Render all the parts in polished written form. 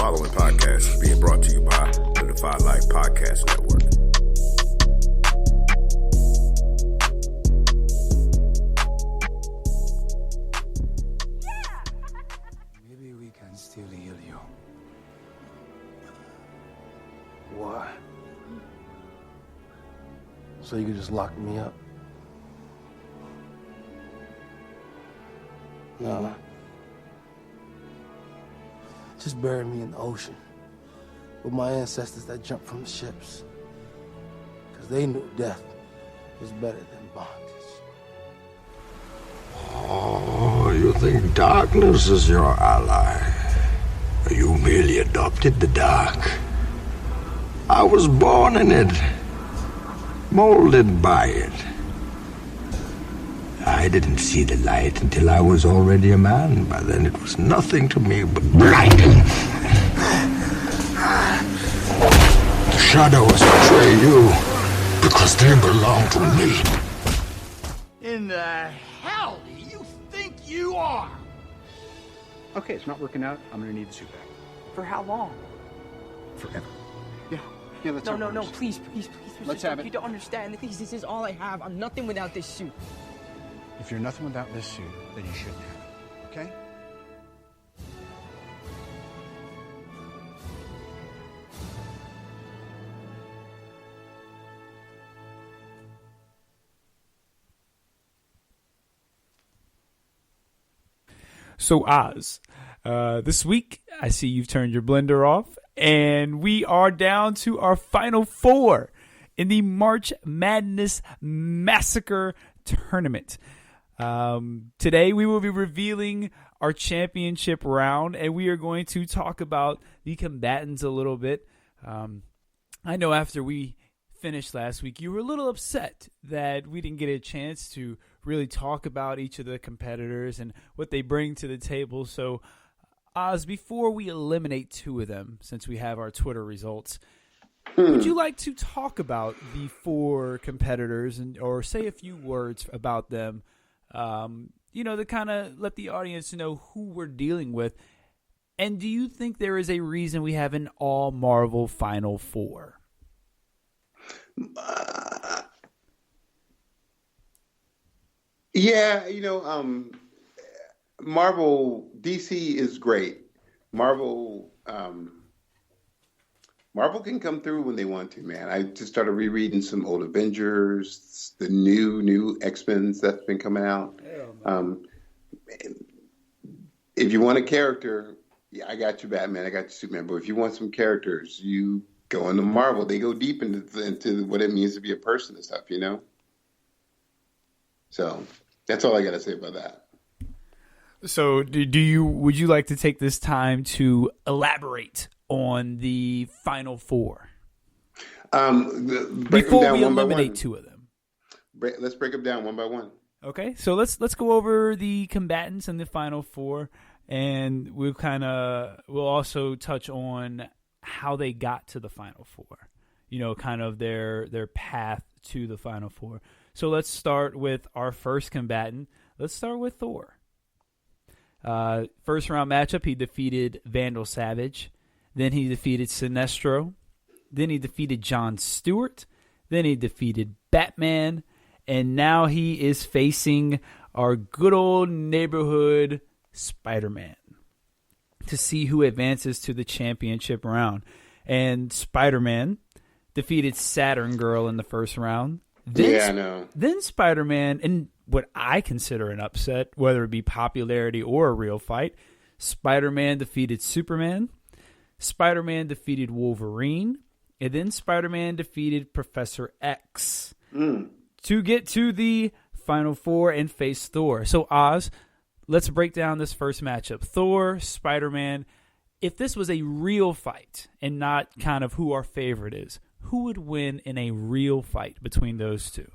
following podcast is being brought to you by the Defy Life Podcast Network. Maybe we can still heal you. Why? So you could just lock me up? No. Just bury me in the ocean with my ancestors that jumped from the ships. Because they knew death was better than bondage. Oh, you think darkness is your ally? You merely adopted the dark. I was born in it, molded by it. I didn't see the light until I was already a man. By then it was nothing to me but blinding. The shadows betray you because they belong to me. In the hell do you think you are? Okay, it's not working out. I'm gonna need the suit back. For how long? Forever. Yeah, let's No, please. Let's have it. You don't understand. This is all I have. I'm nothing without this suit. If you're nothing without this suit, then you shouldn't have it, okay? So Oz, this week I see you've turned your blender off, and we are down to our final four in the March Madness Massacre tournament. Today we will be revealing our championship round, and we are going to talk about the combatants a little bit. I know after we finished last week, you were a little upset that we didn't get a chance to really talk about each of the competitors and what they bring to the table. So, Oz, before we eliminate two of them, since we have our Twitter results, would you like to talk about the four competitors or say a few words about them? To kind of let the audience know who we're dealing with. And do you think there is a reason we have an all Marvel Final Four? Marvel, DC is great. Marvel can come through when they want to, man. I just started rereading some old Avengers, the new X-Men that's been coming out. If you want a character, yeah, I got you, Batman. I got you, Superman. But if you want some characters, you go into Marvel. They go deep into what it means to be a person and stuff, So that's all I got to say about that. So would you like to take this time to elaborate on the final four? Before we eliminate two of them. Let's break them down one by one. Okay, so let's go over the combatants in the final four, and we'll also touch on how they got to the final four. Kind of their path to the final four. So let's start with our first combatant. Let's start with Thor. First round matchup, he defeated Vandal Savage. Then he defeated Sinestro. Then he defeated Jon Stewart. Then he defeated Batman. And now he is facing our good old neighborhood Spider-Man to see who advances to the championship round. And Spider-Man defeated Saturn Girl in the first round. Then Spider-Man, in what I consider an upset, whether it be popularity or a real fight, Spider-Man defeated Superman. Spider-Man defeated Wolverine. And then Spider-Man defeated Professor X to get to the final four and face Thor. So, Oz, let's break down this first matchup. Thor, Spider-Man. If this was a real fight and not kind of who our favorite is, who would win in a real fight between those two?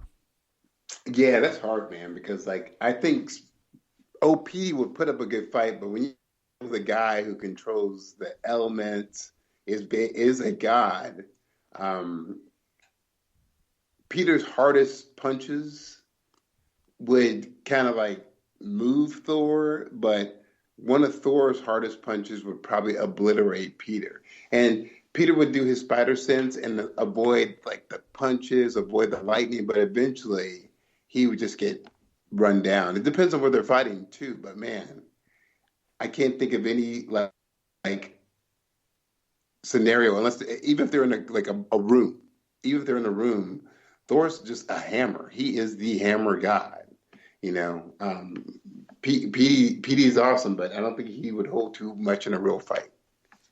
Yeah, that's hard, man, because I think OP would put up a good fight, but when you have the guy who controls the elements is a god, Peter's hardest punches would kind of move Thor, but one of Thor's hardest punches would probably obliterate Peter. And Peter would do his spider sense and avoid like the punches, avoid the lightning, but eventually he would just get run down. It depends on where they're fighting too, but man, I can't think of any like scenario unless even if they're in a room, even if they're in a room, Thor's just a hammer. He is the hammer god. You know, PD is awesome, but I don't think he would hold too much in a real fight.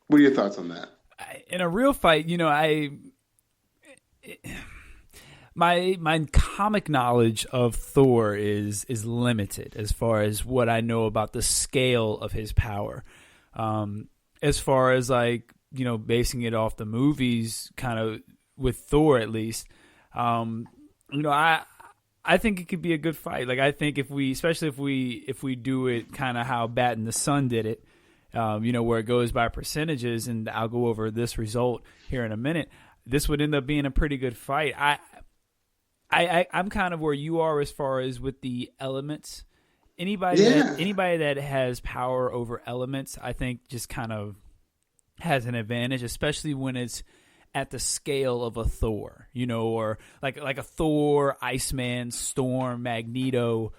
What are your thoughts on that? In a real fight, you know, my comic knowledge of Thor is limited as far as what I know about the scale of his power. As far as like, you know, basing it off the movies, kind of with Thor at least, you know, I think it could be a good fight. Like I think especially if we do it kind of how Bat and the Sun did it, you know, where it goes by percentages, and I'll go over this result here in a minute. This would end up being a pretty good fight. I'm kind of where you are as far as with the elements. Anybody that has power over elements, I think, just kind of has an advantage, especially when it's at the scale of a Thor, you know, or like a Thor, Iceman, Storm, Magneto.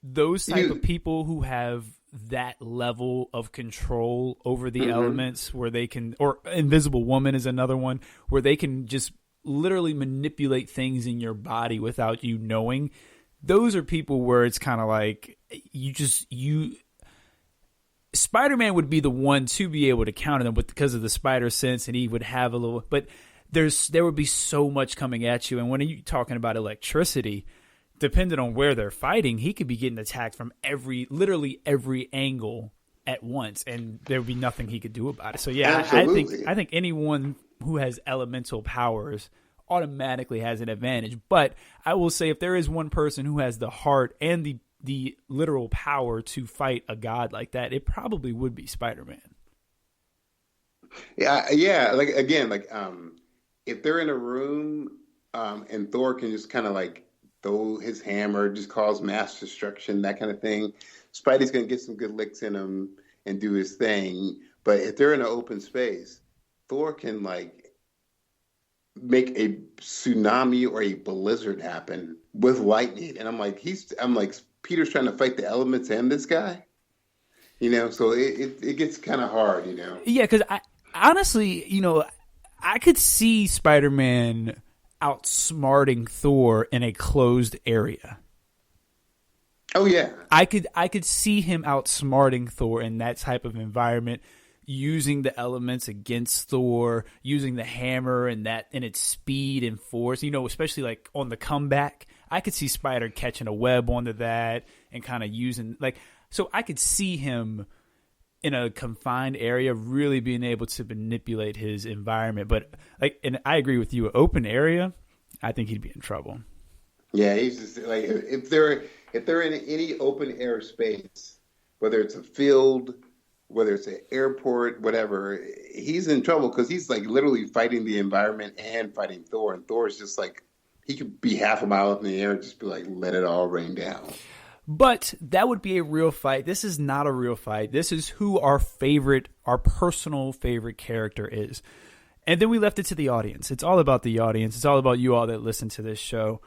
Those type of people who have that level of control over the elements, where they can, or Invisible Woman is another one, where they can just literally manipulate things in your body without you knowing. Those are people where it's kind of like Spider-Man would be the one to be able to counter them because of the spider sense, and he would have a little, but there would be so much coming at you. And when you're talking about electricity, depending on where they're fighting, he could be getting attacked from literally every angle at once, and there would be nothing he could do about it. So yeah, I think anyone who has elemental powers automatically has an advantage. But I will say, if there is one person who has the heart and the literal power to fight a god like that, it probably would be Spider-Man. Yeah. Like again, if they're in a room, and Thor can just kind of like throw his hammer, just cause mass destruction, that kind of thing. Spidey's gonna get some good licks in him and do his thing. But if they're in an open space, Thor can like make a tsunami or a blizzard happen with lightning. And I'm like, Peter's trying to fight the elements and this guy, you know, so it gets kind of hard, you know. Yeah, because I honestly, you know, I could see Spider-Man outsmarting Thor in a closed area. Oh yeah, I could see him outsmarting Thor in that type of environment, using the elements against Thor, using the hammer and its speed and force, you know, especially like on the comeback. I could see Spider catching a web onto that and kind of using so I could see him in a confined area really being able to manipulate his environment. But and I agree with you, open area, I think he'd be in trouble. Yeah, he's just like, if they're in any open air space, whether it's a field, whether it's an airport, whatever, he's in trouble because he's like literally fighting the environment and fighting Thor. And Thor's just like, he could be half a mile up in the air and just be like, let it all rain down. But that would be a real fight. This is not a real fight. This is who our personal favorite character is. And then we left it to the audience. It's all about the audience. It's all about you all that listen to this show.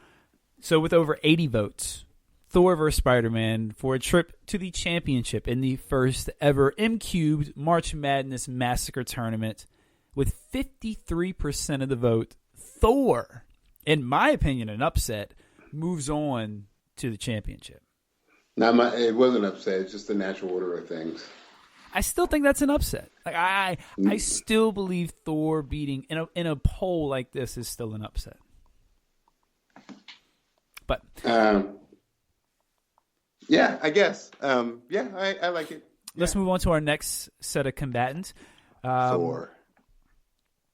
So with over 80 votes, Thor vs. Spider-Man for a trip to the championship in the first ever M-Cubed March Madness Massacre tournament, with 53% of the vote, Thor, in my opinion, an upset, moves on to the championship. It wasn't upset. It's just the natural order of things. I still think that's an upset. Like I still believe Thor beating in a poll like this is still an upset. But yeah, I guess. I like it. Let's move on to our next set of combatants. Thor.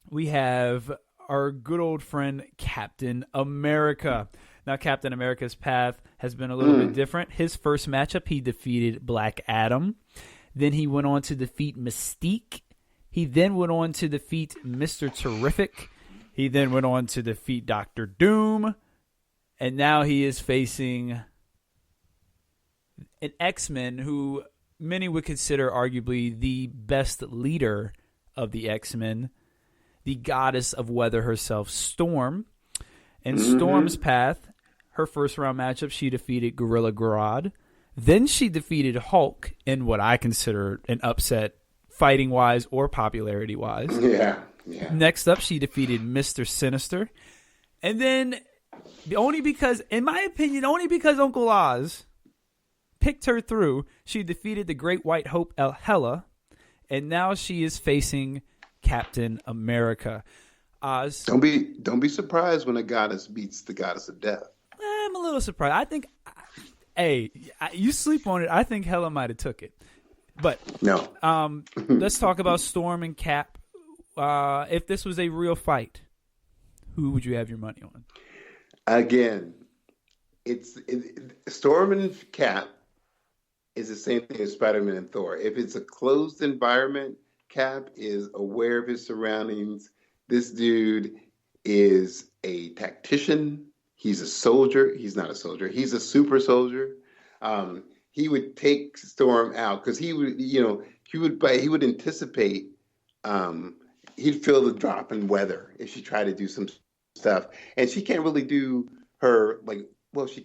We have our good old friend Captain America. Now, Captain America's path has been a little bit different. His first matchup, he defeated Black Adam. Then he went on to defeat Mystique. He then went on to defeat Mr. Terrific. He then went on to defeat Dr. Doom. And now he is facing an X-Men who many would consider arguably the best leader of the X-Men, the goddess of weather herself, Storm. In Storm's path, her first round matchup, she defeated Gorilla Grodd. Then she defeated Hulk in what I consider an upset, fighting-wise or popularity-wise. Yeah. Next up, she defeated Mr. Sinister. And then, only because Uncle Oz picked her through, she defeated the Great White Hope Hela, and now she is facing Captain America. Oz, don't be surprised when a goddess beats the goddess of death. I'm a little surprised. I think, you sleep on it. I think Hela might have took it, but no. Let's talk about Storm and Cap. If this was a real fight, who would you have your money on? Again, Storm and Cap is the same thing as Spider-Man and Thor. If it's a closed environment, Cap is aware of his surroundings. This dude is a tactician. He's a soldier. He's not a soldier. He's a super soldier. He would take Storm out because he would anticipate. He'd feel the drop in weather if she tried to do some stuff, and she can't really do her she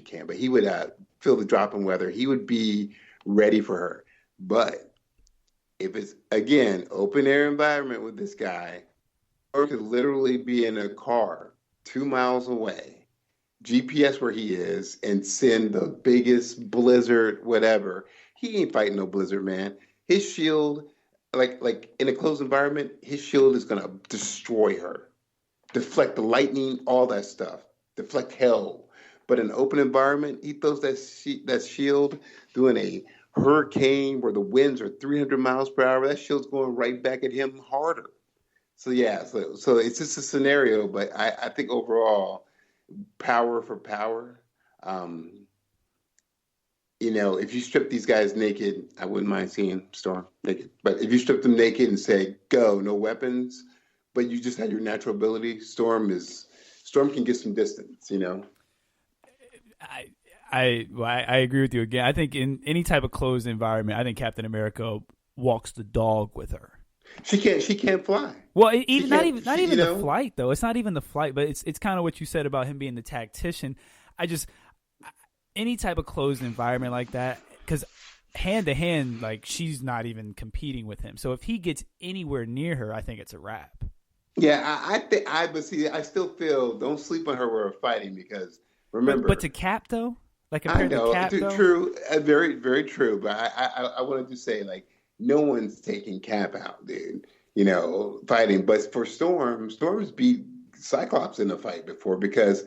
can, but he would feel the drop in weather. He would be ready for her. But if it's again open air environment with this guy, or could literally be in a car 2 miles away, GPS where he is, and send the biggest blizzard, whatever. He ain't fighting no blizzard, man. His shield. Like in a closed environment, his shield is gonna destroy her, deflect the lightning, all that stuff, deflect hell. But in an open environment, he throws that shield doing a hurricane where the winds are 300 miles per hour. That shield's going right back at him harder. So it's just a scenario. But I think overall, power for power. If you strip these guys naked, I wouldn't mind seeing Storm naked. But if you strip them naked and say, go, no weapons, but you just had your natural ability, Storm can get some distance, I agree with you again. I think in any type of closed environment, I think Captain America walks the dog with her. She can't fly. Well, not even the flight though. It's not even the flight, but it's kind of what you said about him being the tactician. Any type of closed environment like that, because hand to hand, she's not even competing with him. So if he gets anywhere near her, I think it's a wrap. Yeah, I still feel don't sleep on her when we're fighting because remember. But to Cap though, compared to Cap though, true, very very true. But I wanted to say no one's taking Cap out, dude. Fighting. But for Storm's beat Cyclops in a fight before because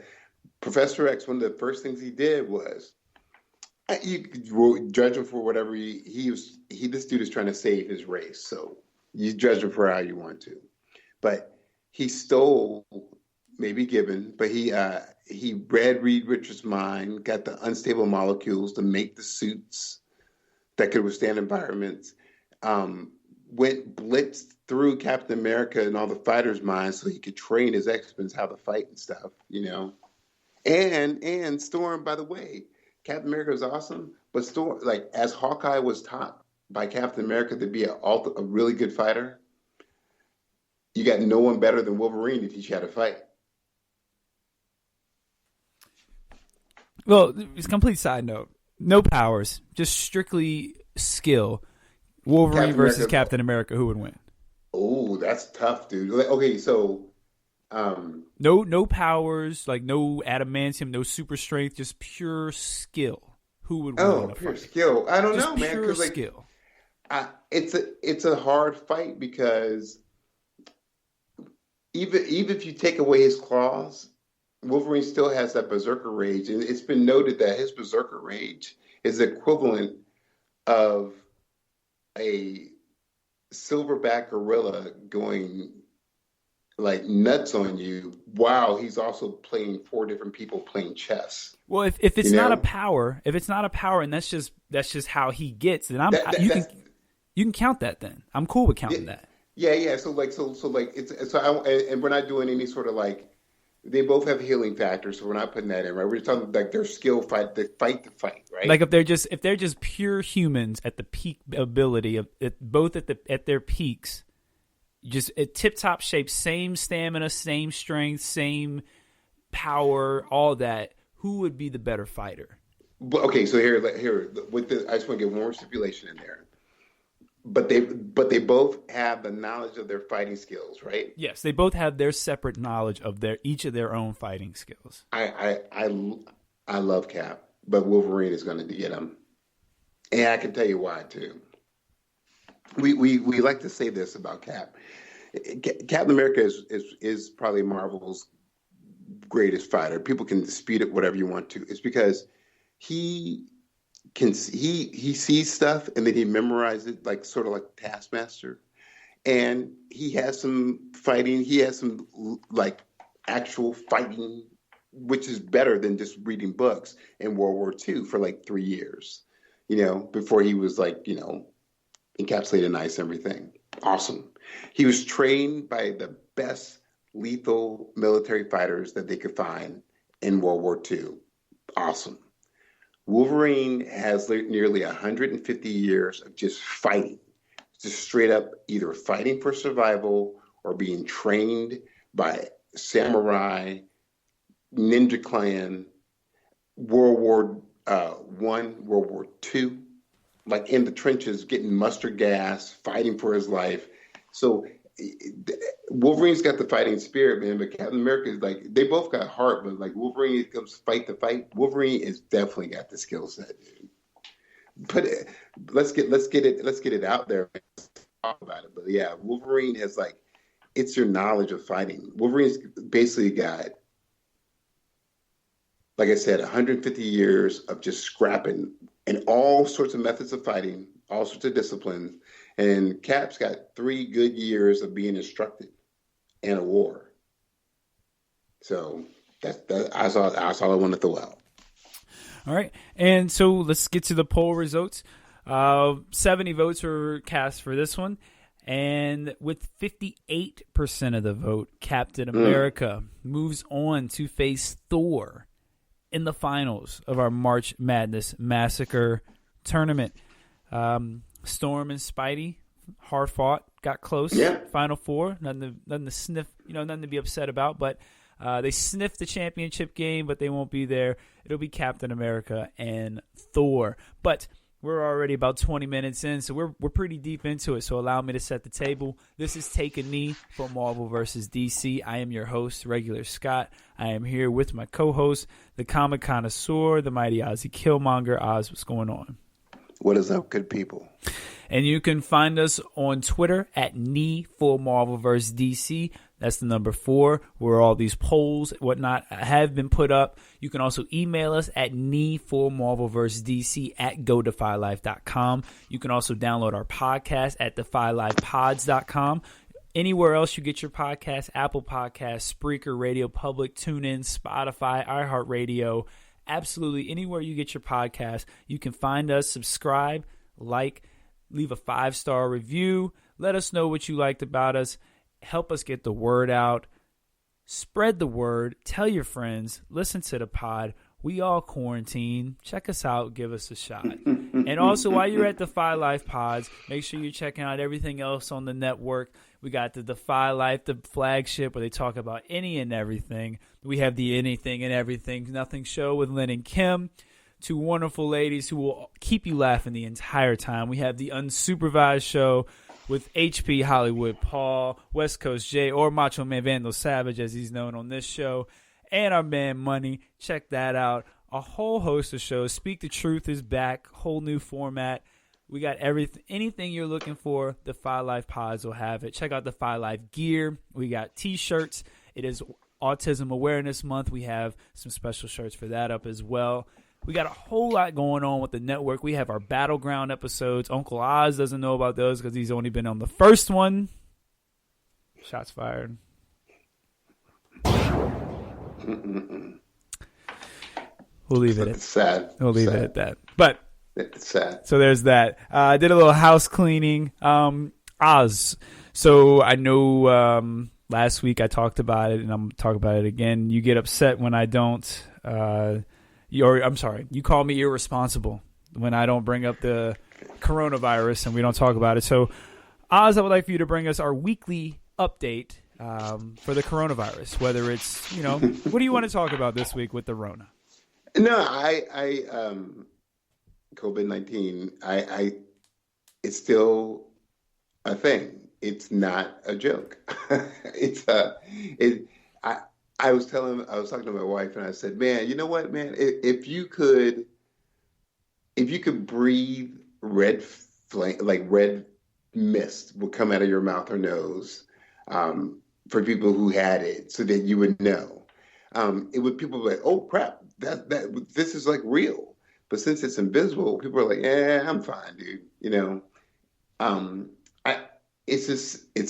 Professor X, one of the first things he did was, you judge him for whatever this dude is trying to save his race. So you judge him for how you want to. But he stole, maybe given, but he read Reed Richards' mind, got the unstable molecules to make the suits that could withstand environments, went blitzed through Captain America and all the fighters' minds so he could train his X-Men how to fight and stuff, And Storm, by the way, Captain America is awesome, but Storm, as Hawkeye was taught by Captain America to be a really good fighter, you got no one better than Wolverine to teach you how to fight. Well, it's a complete side note. No powers, just strictly skill. Wolverine versus Captain America, who would win? Oh, that's tough, dude. Okay, so no powers, no adamantium, no super strength, just pure skill. Who would win? Oh, pure skill. I don't know, man. Pure skill. It's a hard fight because even if you take away his claws, Wolverine still has that berserker rage, and it's been noted that his berserker rage is equivalent of a silverback gorilla going nuts on you while he's also playing 4 different people playing chess. Well, if it's not a power, and that's just how he gets, then you can count that. Then I'm cool with counting that. Yeah. So we're not doing any sort of They both have healing factors, so we're not putting that in, right? We're just talking like their skill fight, the fight, right? Like if they're just pure humans at the peak ability of both at their peaks, just at tip top shape, same stamina, same strength, same power, all that. Who would be the better fighter? But, okay, so here with the, I just want to get one more stipulation in there. But they both have the knowledge of their fighting skills, right? Yes, they both have their separate knowledge of each of their own fighting skills. I love Cap, but Wolverine is going to get him, and I can tell you why too. We like to say this about Cap. Captain America is probably Marvel's greatest fighter. People can dispute it, whatever you want to. It's because he sees stuff and then he memorizes it, like sort of like Taskmaster. And he has some fighting. He has some like actual fighting, which is better than just reading books in World War II for like 3 years, before he was like, encapsulated in ice and everything. Awesome. He was trained by the best lethal military fighters that they could find in World War II. Awesome. Wolverine has nearly 150 years of just fighting, just straight up either fighting for survival or being trained by samurai, ninja clan, World War One, World War II, like in the trenches, getting mustard gas, fighting for his life. So Wolverine's got the fighting spirit, man, but Captain America is like, they both got heart, but like Wolverine comes fight to fight. Wolverine is definitely got the skill set, dude. But let's get it out there and talk about it. But yeah, Wolverine has like, it's your knowledge of fighting. Wolverine's basically got, like I said, 150 years of just scrapping and all sorts of methods of fighting, all sorts of disciplines. And Cap's got 3 good years of being instructed in a war. So that's all I want to throw out. All right. And so let's get to the poll results. 70 votes were cast for this one. And with 58% of the vote, Captain America moves on to face Thor in the finals of our March Madness Massacre tournament. Storm and Spidey, hard fought, got close. Yeah. Final four, nothing to sniff, nothing to be upset about. But they sniffed the championship game, but they won't be there. It'll be Captain America and Thor. But we're already about 20 minutes in, so we're pretty deep into it. So allow me to set the table. This is Take a Knee for Marvel vs. DC. I am your host, Regular Scott. I am here with my co-host, the comic connoisseur, the mighty Ozzy Killmonger. Oz, what's going on? What is up, good people? And you can find us on Twitter at Knee for Marvel vs. DC. That's the number 4, where all these polls, whatnot, have been put up. You can also email us at knee4marvel vs. DC at godefylife.com. You can also download our podcast at defylifepods.com. Anywhere else you get your podcast, Apple Podcasts, Spreaker, Radio Public, TuneIn, Spotify, iHeartRadio, absolutely anywhere you get your podcast, you can find us, subscribe, like, leave a 5-star review. Let us know what you liked about us. Help us get the word out. Spread the word. Tell your friends. Listen to the pod. We all quarantine. Check us out. Give us a shot. And also, while you're at Defy Life Pods, make sure you're checking out everything else on the network. We got the Defy Life, the flagship, where they talk about any and everything. We have the Anything and Everything Nothing show with Lynn and Kim, 2 wonderful ladies who will keep you laughing the entire time. We have the Unsupervised show with HP Hollywood Paul, West Coast Jay, or Macho Man Vandal Savage, as he's known on this show, and our man Money. Check that out. A whole host of shows. Speak the Truth is back. Whole new format. We got everything, anything you're looking for. The Defy Life Pods will have it. Check out the Defy Life gear. We got T-shirts. It is Autism Awareness Month. We have some special shirts for that up as well. We got a whole lot going on with the network. We have our Battleground episodes. Uncle Oz doesn't know about those because he's only been on the first one. Shots fired. We'll leave it at sad. We'll leave it at that. But it's sad. So there's that. I did a little house cleaning. Oz. So I know Last week I talked about it, and I'm talking about it again. You get upset when I don't. You call me irresponsible when I don't bring up the coronavirus and we don't talk about it. So, Oz, I would like for you to bring us our weekly update for the coronavirus. Whether it's, what do you want to talk about this week with the Rona? No, I COVID-19. It's still a thing. It's not a joke. I was talking to my wife, and I said, "Man, you know what, man? If you could breathe red flame, like red mist would come out of your mouth or nose, for people who had it, so that you would know. It would people be like, oh crap, that this is like real. But since it's invisible, people are like, yeah, I'm fine, dude. It's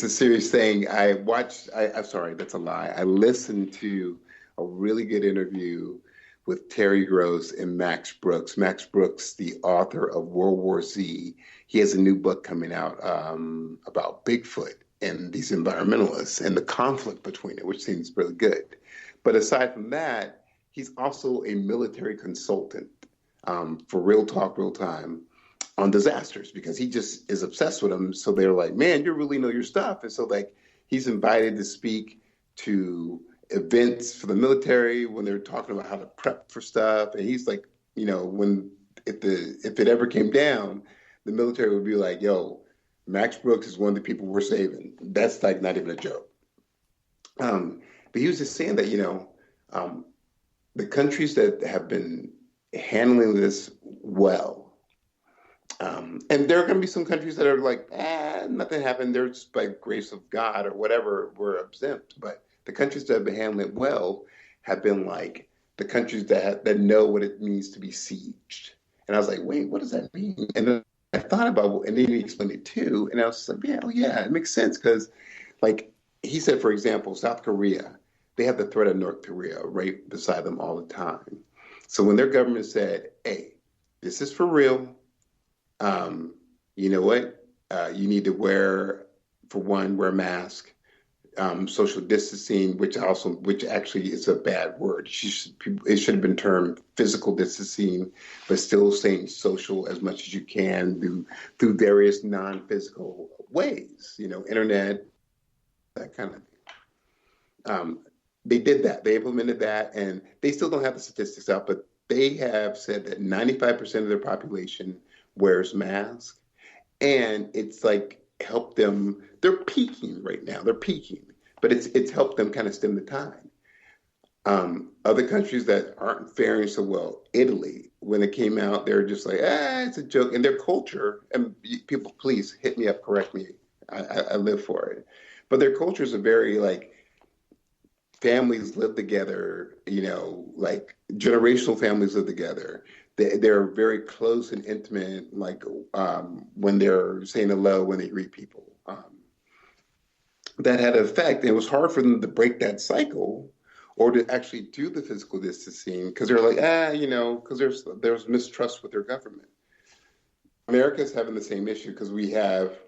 a serious thing. I'm sorry, that's a lie. I listened to a really good interview with Terry Gross and Max Brooks. Max Brooks, the author of World War Z, he has a new book coming out about Bigfoot and these environmentalists and the conflict between it, which seems really good. But aside from that, he's also a military consultant for Real Talk, Real Time on disasters, because he just is obsessed with them. So they're like, man, you really know your stuff. And so like he's invited to speak to events for the military when they're talking about how to prep for stuff. And he's like, if it ever came down, the military would be like, yo, Max Brooks is one of the people we're saving. That's like not even a joke. But he was just saying that, the countries that have been handling this well, and there are going to be some countries that are like, nothing happened. They're just by grace of God or whatever, we're exempt. But the countries that have been handling it well have been like the countries that know what it means to be sieged. And I was like, wait, what does that mean? And then I thought about, and then he explained it too. And I was like, yeah, it makes sense. Because like he said, for example, South Korea, they have the threat of North Korea right beside them all the time. So when their government said, hey, this is for real, you know what? You need to wear a mask, social distancing, which actually is a bad word. It should have been termed physical distancing, but still staying social as much as you can through various non-physical ways, internet, that kind of thing. They did that. They implemented that, and they still don't have the statistics out, but they have said that 95% of their population wears masks, and it's like helped them. They're peaking right now. But it's helped them kind of stem the tide. Other countries that aren't faring so well, Italy, when it came out, they're just like, it's a joke. And their culture, and people, please hit me up, correct me. I live for it. But their cultures are very like, families live together, like generational families live together. They're very close and intimate, like when they're saying hello, when they greet people. That had an effect. And it was hard for them to break that cycle or to actually do the physical distancing because they're like, because there's mistrust with their government. America's having the same issue because we have,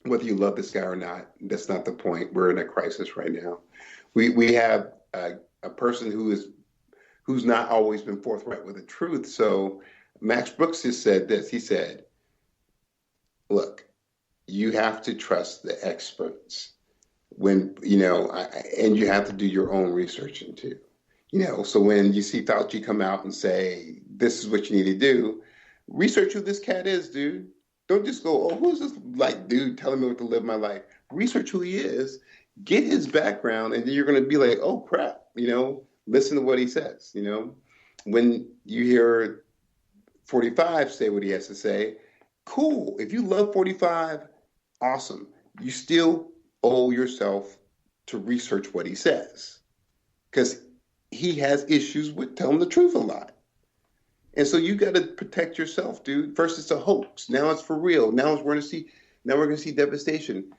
whether you love this guy or not, that's not the point. We're in a crisis right now. We have a person who's not always been forthright with the truth. So Max Brooks just said this. He said, look, you have to trust the experts when, and you have to do your own researching too. So when you see Fauci come out and say, this is what you need to do, research who this cat is, dude. Don't just go, who's this like dude telling me what to live my life? Research who he is, get his background, and then you're going to be like, oh crap, listen to what he says. When you hear 45 say what he has to say, cool. If you love 45, awesome. You still owe yourself to research what he says because he has issues with telling the truth a lot. And so you got to protect yourself, dude. First it's a hoax. Now it's for real. Now we're going to see devastation.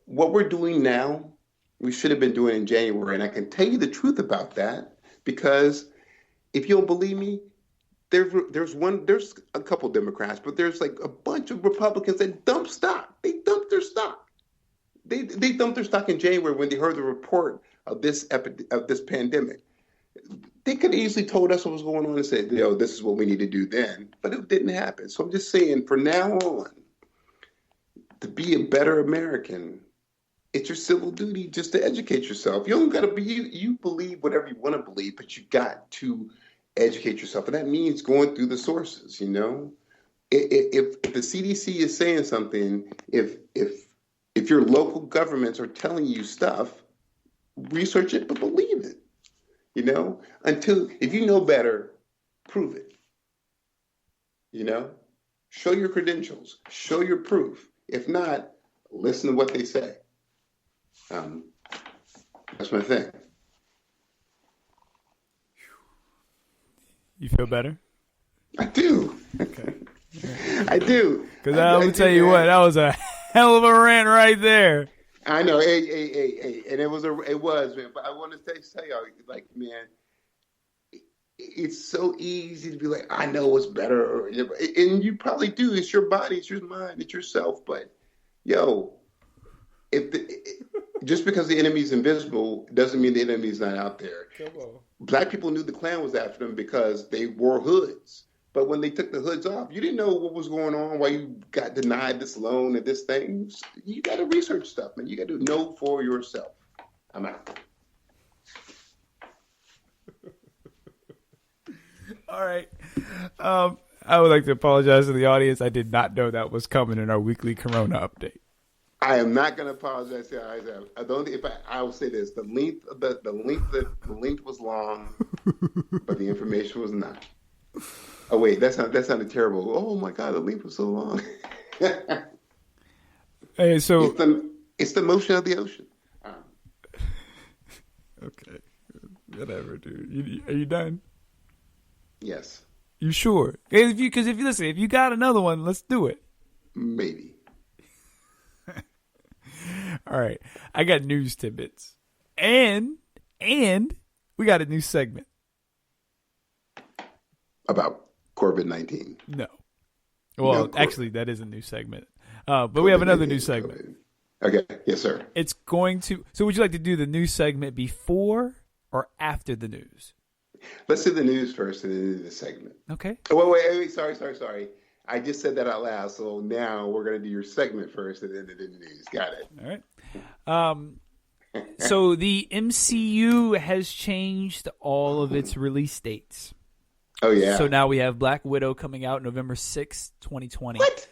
What we're doing now, we should have been doing in January. And I can tell you the truth about that because if you don't believe me, there's a couple Democrats, but there's like a bunch of Republicans that dump stock. They dump their stock. They dumped their stock in January when they heard the report of this pandemic. They could have easily told us what was going on and said, this is what we need to do then. But it didn't happen. So I'm just saying, from now on, to be a better American, it's your civil duty just to educate yourself. You don't got to be, you believe whatever you want to believe, but you got to educate yourself. And that means going through the sources, If the CDC is saying something, if your local governments are telling you stuff, research it, but believe it. If you know better, prove it. Show your credentials, show your proof. If not, listen to what they say. That's my thing. You feel better? I do. Okay. I do. Because I'm going to tell you what, that was a hell of a rant right there. I know. Hey. And it was, man. But I want to tell y'all, man, it's so easy to be like, I know what's better. And you probably do. It's your body, it's your mind, it's yourself. But, just because the enemy's invisible doesn't mean the enemy's not out there. Come on. Black people knew the Klan was after them because they wore hoods. But when they took the hoods off, you didn't know what was going on, why you got denied this loan and this thing. You got to research stuff, man. You got to know for yourself. I'm out. All right. I would like to apologize to the audience. I did not know that was coming in our weekly Corona update. I am not going to apologize to Isaiah. I will say this: the length was long, but the information was not. Oh wait, that sounded terrible. Oh my God, the length was so long. Hey, so it's the motion of the ocean. Okay, whatever, dude. Are you done? Yes. You sure? Because if you got another one, let's do it. Maybe. All right, I got news tidbits, and we got a new segment About COVID-19. No. Well, actually, that is a new segment. But we have another new segment. Okay. Yes, sir. It's going to. So, would you like to do the news segment before or after the news? Let's do the news first and then do the segment. Okay. Oh, wait. Sorry. I just said that out loud. So now we're going to do your segment first and then the news. Got it. All right. So the MCU has changed all of its release dates. Oh, yeah. So now we have Black Widow coming out November 6th, 2020. What?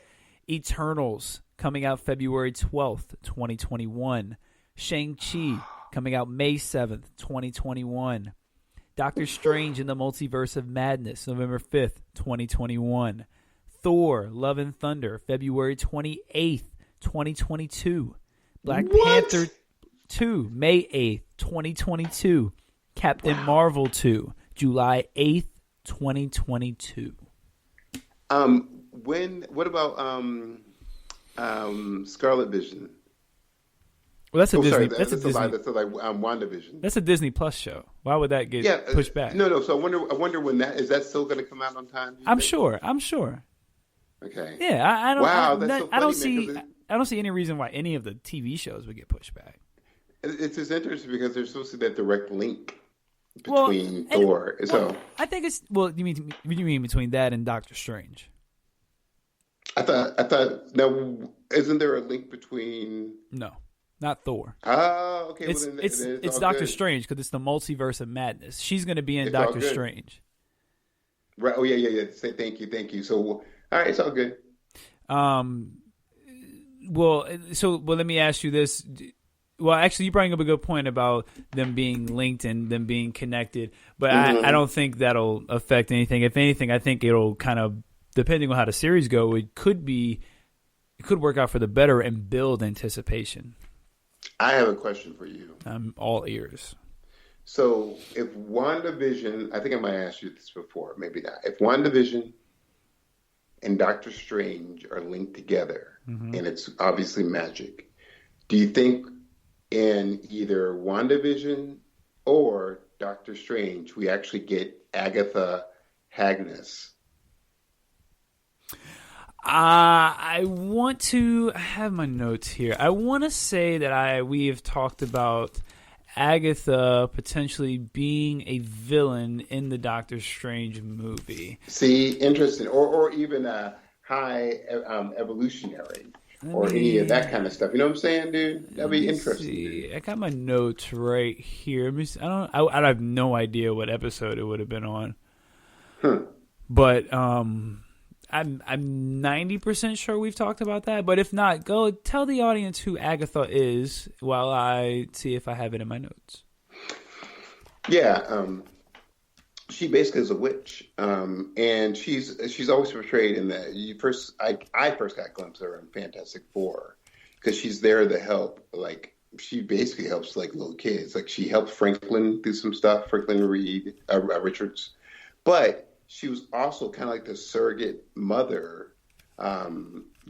Eternals coming out February 12th, 2021. Shang-Chi coming out May 7th, 2021. Doctor Strange in the Multiverse of Madness, November 5th, 2021. Thor, Love and Thunder, February 28th, 2022. Black Panther 2, May 8th, 2022. Captain Marvel 2, July 8th, 2022. What about Scarlet Vision? Well, that's a Disney. Sorry, that's a Disney. That's like WandaVision. That's a Disney Plus show. Why would that get pushed back? No. So I wonder when is that still going to come out on time? I'm sure. Okay. Yeah, I don't. Wow, that's so funny, I don't man, I don't see any reason why any of the TV shows would get pushed back. It's just interesting because there's supposed to be that direct link between Thor. I think it's You mean between that and Doctor Strange? I thought. Now, isn't there a link between? No, not Thor. Oh, okay. It's Doctor Strange because it's the Multiverse of Madness. She's going to be in Doctor Strange. Right. Oh yeah. Say thank you. So, all right, it's all good. Well, let me ask you this. Well, actually, you bring up a good point about them being linked and them being connected, but I don't think that'll affect anything. If anything, I think it'll kind of, depending on how the series go, it could work out for the better and build anticipation. I have a question for you. I'm all ears. So, if WandaVision, I think I might have asked you this before, maybe not. If WandaVision and Doctor Strange are linked together, and it's obviously magic, do you think in either WandaVision or Doctor Strange we actually get Agatha Harkness? I want to have my notes here. I want to say that we have talked about Agatha potentially being a villain in the Doctor Strange movie. See, interesting. Or even a high evolutionary. Or any of that kind of stuff. You know what I'm saying, dude? That'd be interesting. See. I got my notes right here. Let me see. I have no idea what episode it would have been on. But I'm 90% sure we've talked about that. But if not, go tell the audience who Agatha is while I see if I have it in my notes. Yeah, she basically is a witch, and she's always portrayed in that. I first got a glimpse of her in Fantastic Four because she's there to help. Like she basically helps like little kids. Like she helped Franklin do some stuff, Franklin Reed Richards, but she was also kind of like the surrogate mother,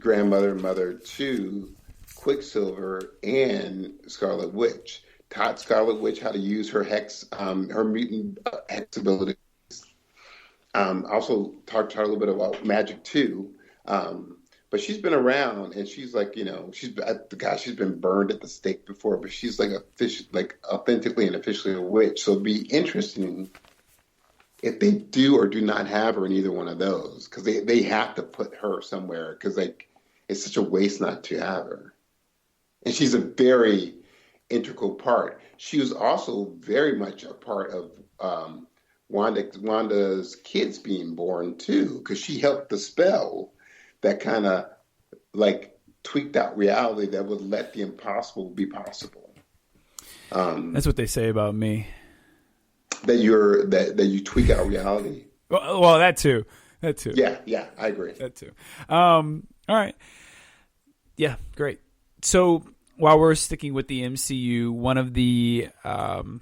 grandmother, mother to Quicksilver and Scarlet Witch. Taught Scarlet Witch how to use her her mutant hex abilities. Also talked to her a little bit about magic too. But she's been around, and she's like, she's been burned at the stake before, but she's like authentically and officially a witch. So it'd be interesting if they do or do not have her in either one of those, because they have to put her somewhere, because like it's such a waste not to have her, and she's a very integral part. She was also very much a part of Wanda's kids being born too, because she helped the spell that kind of like tweaked out reality that would let the impossible be possible. That's what they say about me. That you tweak out reality. Well, that too. Yeah, I agree. That too. All right. Yeah, great. So while we're sticking with the MCU, one of the, or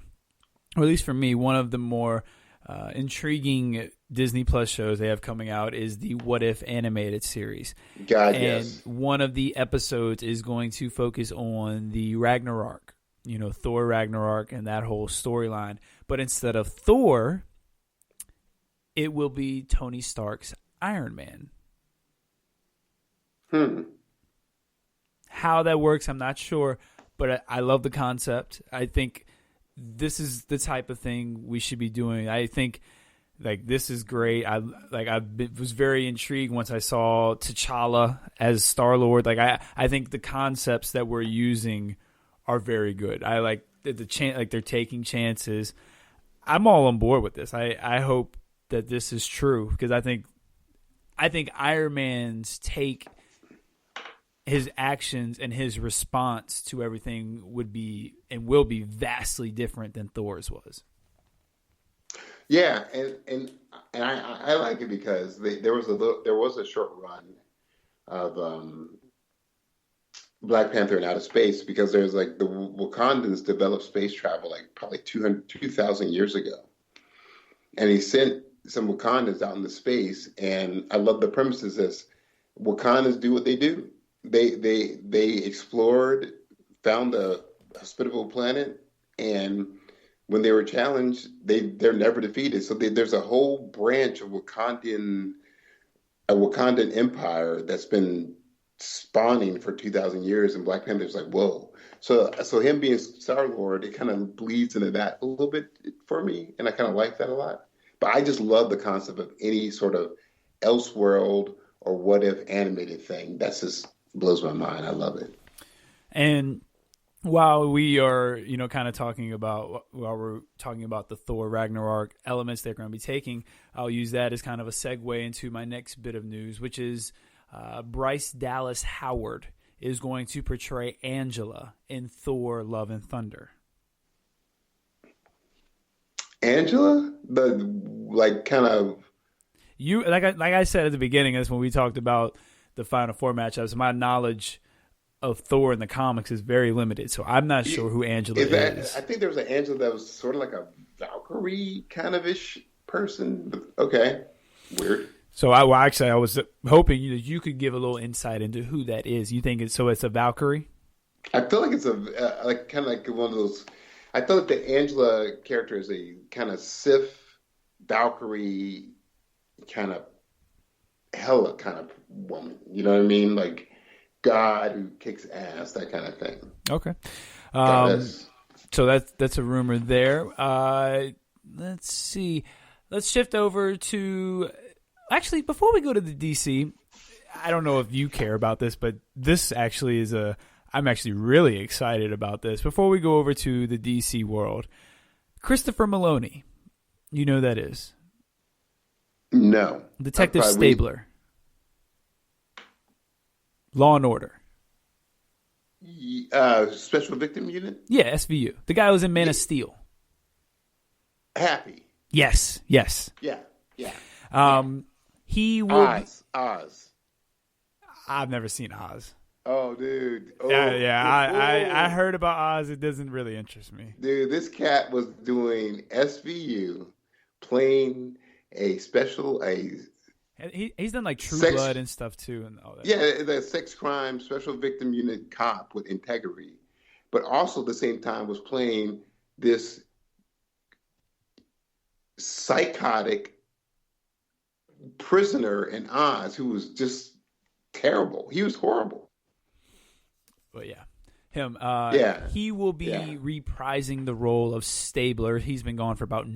at least for me, one of the more intriguing Disney Plus shows they have coming out is the What If animated series. Yes. One of the episodes is going to focus on the Ragnarok, Thor Ragnarok and that whole storyline. But instead of Thor, it will be Tony Stark's Iron Man. How that works, I'm not sure, but I love the concept. I think this is the type of thing we should be doing. I think like this is great. Was very intrigued once I saw T'Challa as Star-Lord. Like I think the concepts that we're using are very good. I like like they're taking chances. I'm all on board with this. I hope that this is true, because I think Iron Man's take, his actions and his response to everything would be and will be vastly different than Thor's was. Yeah, and I like it because there was a short run of Black Panther in outer space, because there's like the Wakandans developed space travel like probably 2,000 years ago, and he sent some Wakandans out into space, and I love the premises as Wakandans do what they do. They explored, found a hospitable planet, and when they were challenged, they're never defeated. So there's a whole branch of Wakandan empire that's been spawning for 2,000 years, and Black Panther's like, whoa. So him being Star-Lord, it kind of bleeds into that a little bit for me, and I kind of like that a lot. But I just love the concept of any sort of Elseworld or what if animated thing. That's just blows my mind. I love it. And while we are, kind of talking about the Thor Ragnarok elements they're going to be taking, I'll use that as kind of a segue into my next bit of news, which is Bryce Dallas Howard is going to portray Angela in Thor: Love and Thunder. Angela, like I said at the beginning, that's when we talked about the Final Four matchups. My knowledge of Thor in the comics is very limited, so I'm not sure who Angela is. I think there was an Angela that was sort of like a Valkyrie kind of ish person. But okay, weird. So I was hoping you could give a little insight into who that is. You think it's a Valkyrie? I feel like it's kind of like one of those. I feel like the Angela character is a kind of Sith Valkyrie kind of hella kind of woman. You know what I mean? Like God who kicks ass, that kind of thing. Okay. Goddess. So that's a rumor there. Let's see. Let's shift over to. Actually, before we go to the DC, I don't know if you care about this, but this actually is I'm actually really excited about this. Before we go over to the DC world, Christopher Maloney, you know who that is? No. Detective Stabler. Law and Order. Special Victim Unit? Yeah, SVU. The guy who was in Man of Steel. Happy. Yes. Yeah. He will. Oz. I've never seen Oz. Oh, dude. Oh, I heard about Oz. It doesn't really interest me. Dude, this cat was doing SVU, playing a special He's done like True Blood and stuff too, and all that. Yeah, the sex crime special victim unit cop with integrity, but also at the same time was playing this psychotic prisoner in Oz who was just terrible. He was horrible. But yeah, him. He will be reprising the role of Stabler. He's been gone for about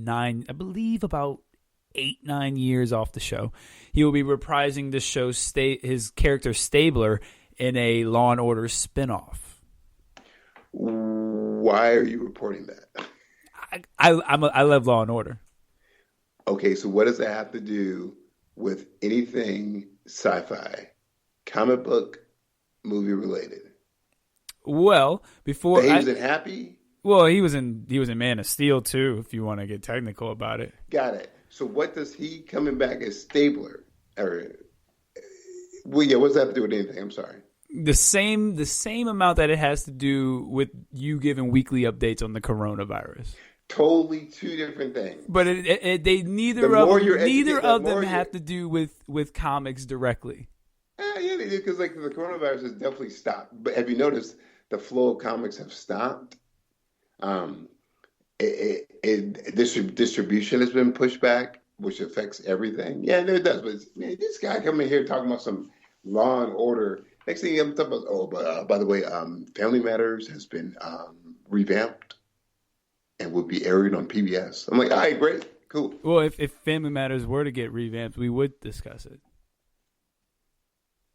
8-9 years off the show. He will be reprising the show, his character Stabler, in a Law and Order spinoff. Why are you reporting that? I love Law and Order. Okay, so what does that have to do with anything sci-fi, comic book, movie related? Well, before he was in Happy. Well, he was in Man of Steel too. If you want to get technical about it. Got it. So what does he coming back as Stabler? What does that have to do with anything? I'm sorry. The same amount that it has to do with you giving weekly updates on the coronavirus. Totally two different things. But they neither of them have to do with comics directly. Yeah, they do, because like the coronavirus has definitely stopped. But have you noticed the flow of comics have stopped? Distribution has been pushed back, which affects everything. Yeah, no, it does. But man, this guy coming here talking about some Law and Order. Next thing I'm talking about, by the way, Family Matters has been revamped and will be airing on PBS. I'm like, all right, great, cool. Well, if Family Matters were to get revamped, we would discuss it.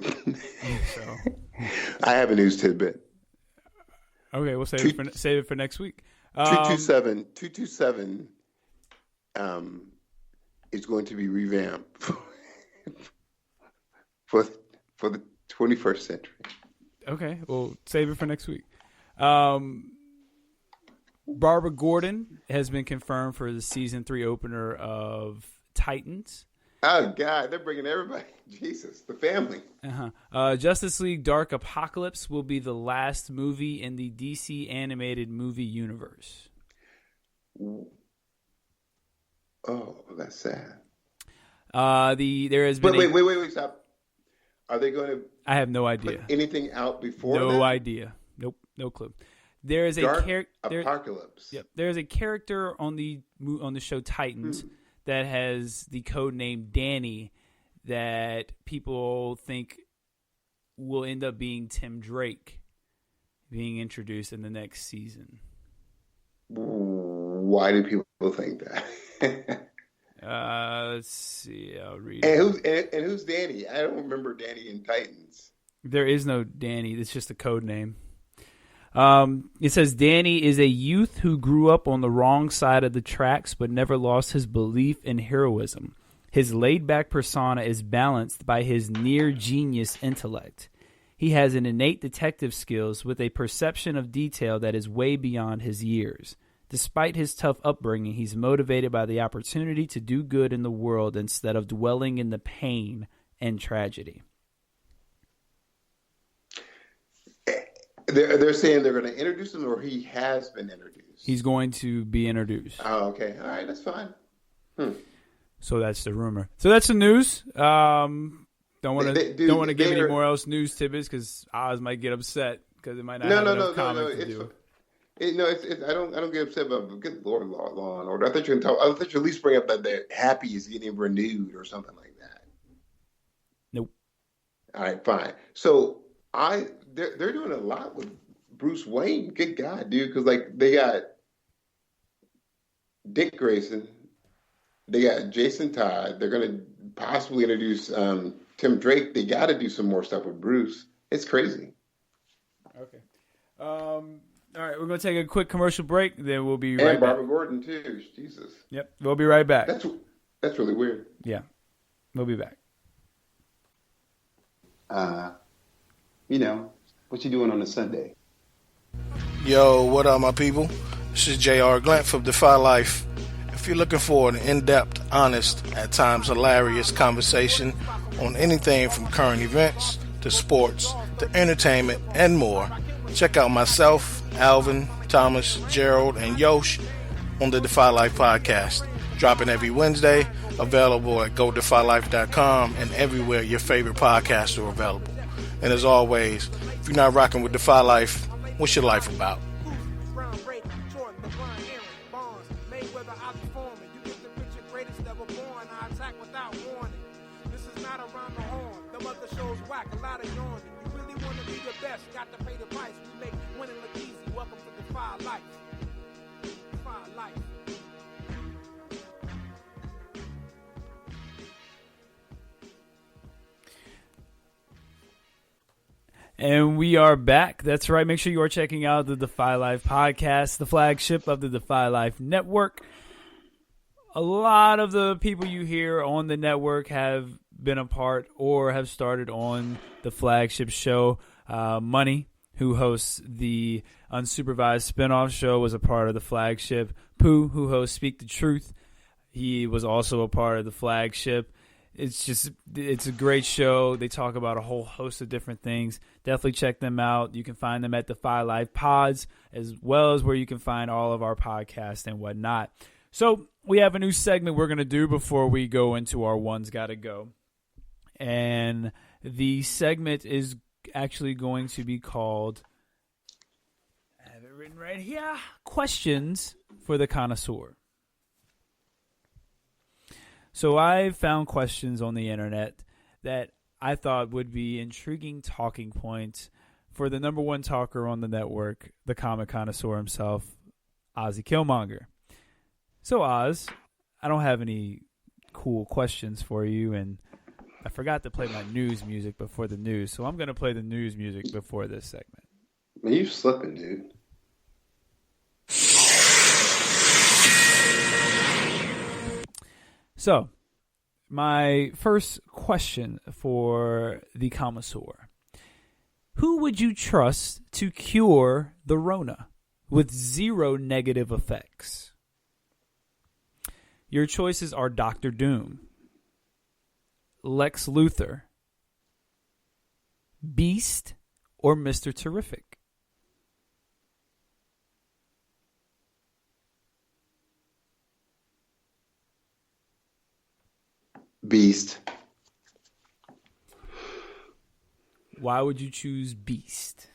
So. I have a news tidbit. Okay, we'll save it for next week. 227 is going to be revamped for the 21st century. Okay, we'll save it for next week. Barbara Gordon has been confirmed for the season 3 opener of Titans. Oh, God, they're bringing everybody. Jesus, the family. Justice League Dark Apocalypse will be the last movie in the DC animated movie universe. Oh, that's sad. There has been Wait, stop. Are they going to... I have no idea. Put anything out before No that? idea. Nope, no clue. There is Dark a Apocalypse. Yep. There is a character on the show Titans that has the code name Danny that people think will end up being Tim Drake being introduced in the next season. Why do people think that? Let's see. I'll read. And who's Danny? I don't remember Danny in Titans. There is no Danny. It's just a code name. It says Danny is a youth who grew up on the wrong side of the tracks but never lost his belief in heroism. His laid-back persona is balanced by his near-genius intellect. He has an innate detective skills with a perception of detail that is way beyond his years. Despite his tough upbringing, he's motivated by the opportunity to do good in the world instead of dwelling in the pain and tragedy. They're saying they're going to introduce him, or he has been introduced? He's going to be introduced. Oh, okay. All right, that's fine. So that's the rumor. So that's the news. Don't want to give any more else news tidbits because Oz might get upset because it might not have enough comics to do. I don't get upset about good Lord, Law and Order. I thought you were at least bring up that Happy is getting renewed or something like that. All right, fine. So they're doing a lot with Bruce Wayne. Good God, dude, because like they got Dick Grayson, they got Jason Todd. They're gonna possibly introduce Tim Drake. They got to do some more stuff with Bruce. It's crazy. Okay. All right, we're gonna take a quick commercial break. Then we'll be And right back. Barbara Gordon too. Jesus. Yep, we'll be right back. That's really weird. Yeah, we'll be back. What you doing on a Sunday? Yo, what up, my people? This is J.R. Glent from Defy Life. If you're looking for an in-depth, honest, at times hilarious conversation on anything from current events to sports to entertainment and more, check out myself, Alvin, Thomas, Gerald, and Yosh on the Defy Life podcast. Dropping every Wednesday, available at godefylife.com and everywhere your favorite podcasts are available. And as always, if you're not rocking with Defy Life, what's your life about? And we are back. That's right. Make sure you are checking out the Defy Life podcast, the flagship of the Defy Life network. A lot of the people you hear on the network have been a part or have started on the flagship show. Money, who hosts the unsupervised spinoff show, was a part of the flagship. Pooh, who hosts Speak the Truth, he was also a part of the flagship. It's a great show. They talk about a whole host of different things. Definitely check them out. You can find them at Defy Life Pods, as well as where you can find all of our podcasts and whatnot. So we have a new segment we're going to do before we go into our One's Gotta Go. And the segment is actually going to be called, I have it written right here, Questions for the Connoisseur. So I found questions on the internet that I thought would be intriguing talking points for the number one talker on the network, the comic connoisseur himself, Ozzy Killmonger. So Oz, I don't have any cool questions for you, and I forgot to play my news music before the news, so I'm going to play the news music before this segment. Man, you slipping, dude. So, my first question for the connoisseur. Who would you trust to cure the Rona with zero negative effects? Your choices are Dr. Doom, Lex Luthor, Beast, or Mr. Terrific. Beast. Why would you choose Beast?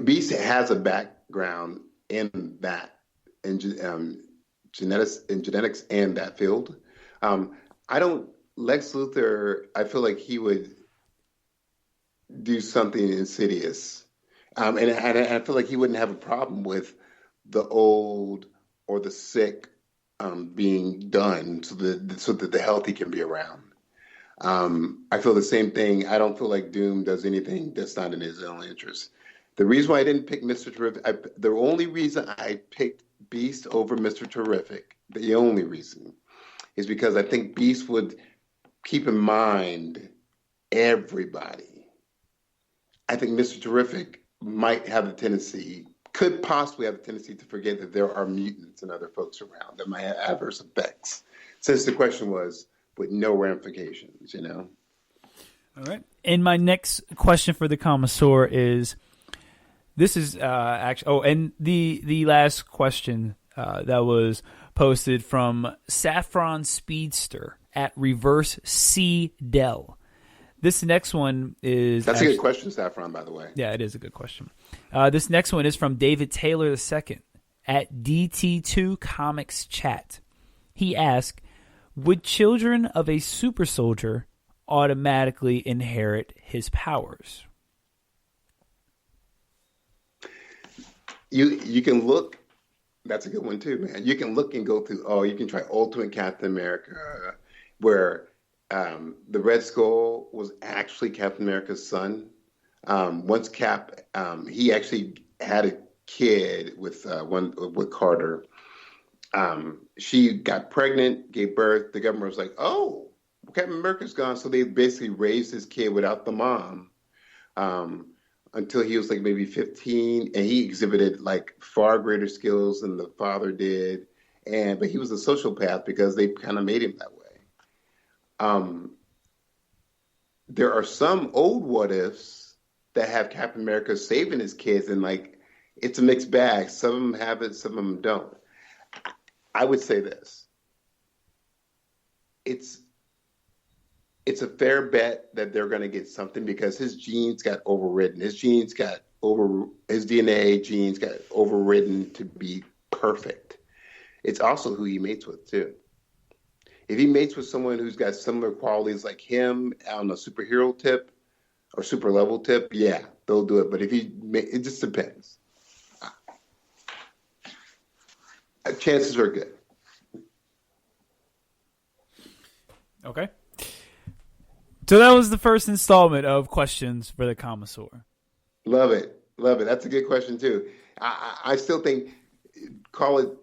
Beast has a background in that, in genetics and that field. Lex Luthor, I feel like he would do something insidious. And I feel like he wouldn't have a problem with the old or the sick being done so that the healthy can be around. I feel the same thing. I don't feel like Doom does anything that's not in his own interest. The reason why I didn't pick Mr. Terrific, the only reason I picked Beast over Mr. Terrific, the only reason, is because I think Beast would keep in mind everybody. I think Mr. Terrific could possibly have the tendency to forget that there are mutants and other folks around that might have adverse effects. Since the question was with no ramifications, All right. And my next question for the connoisseur is, this is and the last question that was posted from Saffron Speedster at Reverse C Dell. This next one is... That's a good question, Saffron, by the way. Yeah, it is a good question. This next one is from David Taylor II at DT2 Comics Chat. He asked, would children of a super soldier automatically inherit his powers? You can look. That's a good one too, man. You can look and go through. Oh, you can try Ultimate Captain America, where the Red Skull was actually Captain America's son. Once Cap, he actually had a kid with Carter. She got pregnant, gave birth. The government was like, "Oh, Captain America's gone," so they basically raised this kid without the mom. Until he was like maybe 15, and he exhibited like far greater skills than the father did. But he was a sociopath because they kind of made him that way. There are some old what ifs that have Captain America saving his kids, and like it's a mixed bag. Some of them have it, some of them don't. I would say this: it's a fair bet that they're going to get something because his genes got overridden. His DNA genes got overridden to be perfect. It's also who he mates with too. If he mates with someone who's got similar qualities like him on a superhero tip or super level tip, yeah, they'll do it. But it just depends. Chances are good. Okay. So that was the first installment of questions for the Commissar. Love it. That's a good question too. I still think call it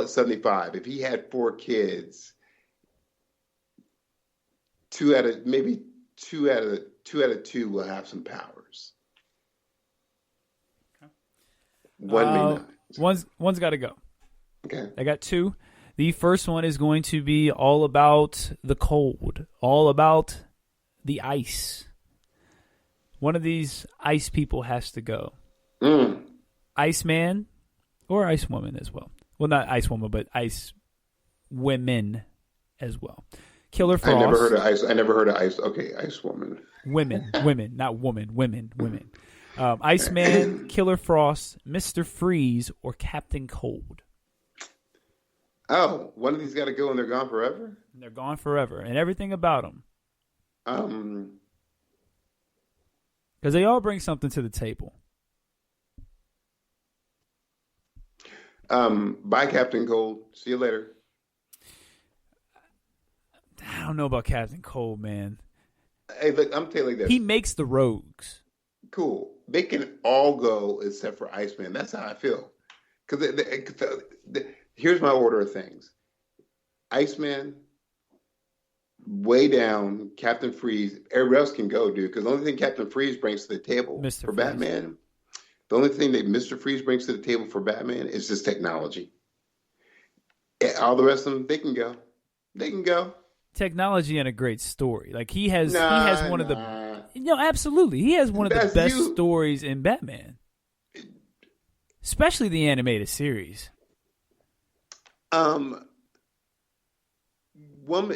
75. If he had 4 kids, two out of 2 will have some powers. Okay. One may not. One's got to go. Okay. I got 2. The first one is going to be all about the cold, all about the ice. One of these ice people has to go. Iceman or Ice Woman as well. Well, not Ice Woman, but Ice Women as well. Killer Frost. I never heard of Ice. Okay, Ice Woman. Women, not woman, women. Iceman, Killer Frost, Mr. Freeze, or Captain Cold. Oh, one of these got to go and they're gone forever? And they're gone forever. And everything about them. Because they all bring something to the table. Bye, Captain Cold. See you later. I don't know about Captain Cold, man. Hey, look, I'm telling you this. He makes the rogues. Cool. They can all go except for Iceman. That's how I feel. Because here's my order of things. Iceman, way down, Captain Freeze. Everybody else can go, dude. Because the only thing Captain Freeze brings to the table for Batman, the only thing that Mr. Freeze brings to the table for Batman is just technology. All the rest of them, they can go. They can go. Technology and a great story. Like he has one of the. No, absolutely. He has one of the best stories in Batman, especially the animated series.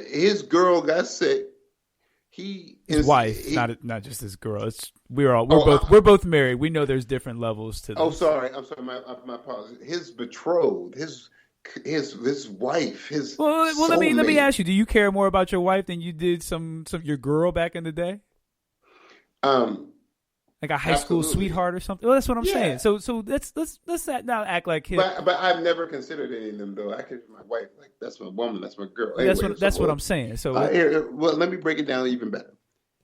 His girl got sick. His wife, not just his girl. We're both married. We know there's different levels to this. Oh, sorry. I'm sorry. My apologies. His betrothed, his wife, his. Well, let me ask you. Do you care more about your wife than you did some your girl back in the day? Like a high school sweetheart or something. Well, that's what I'm saying. So let's not act like him. But I've never considered any of them though. I consider my wife like that's my woman, that's my girl. Anyway, that's what I'm saying. So well, let me break it down even better.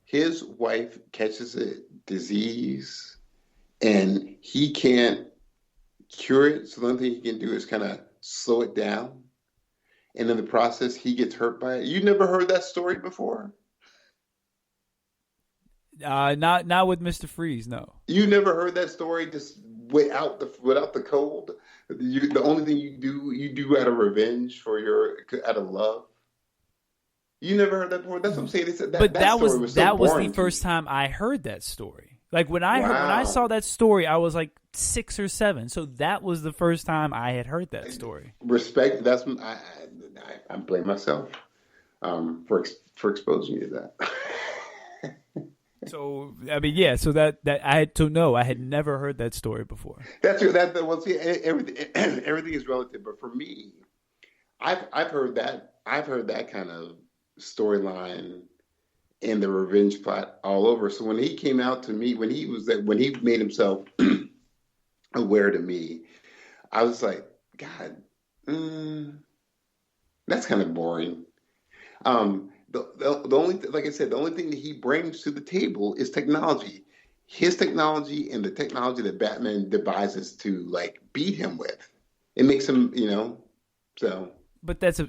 His wife catches a disease, and he can't cure it. So the only thing he can do is kind of slow it down, and in the process, he gets hurt by it. You never heard that story before? Not with Mr. Freeze, no. You never heard that story just without the cold? The only thing you do out of revenge out of love. You never heard that before? That's what I'm saying. That was the first time I heard that story. Like when I saw that story, I was like 6 or 7. So that was the first time I had heard that story. Respect. That's I blame myself for exposing you to that. So I mean, yeah. So that I had to know. I had never heard that story before. That's true. Well, see, everything is relative. But for me, I've heard that kind of storyline and the revenge plot all over. So when he came out to me, when he made himself aware to me, I was like, God, that's kind of boring. The only, like I said, the only thing that he brings to the table is technology. His technology and the technology that Batman devises to like beat him with. It makes him, so. But that's a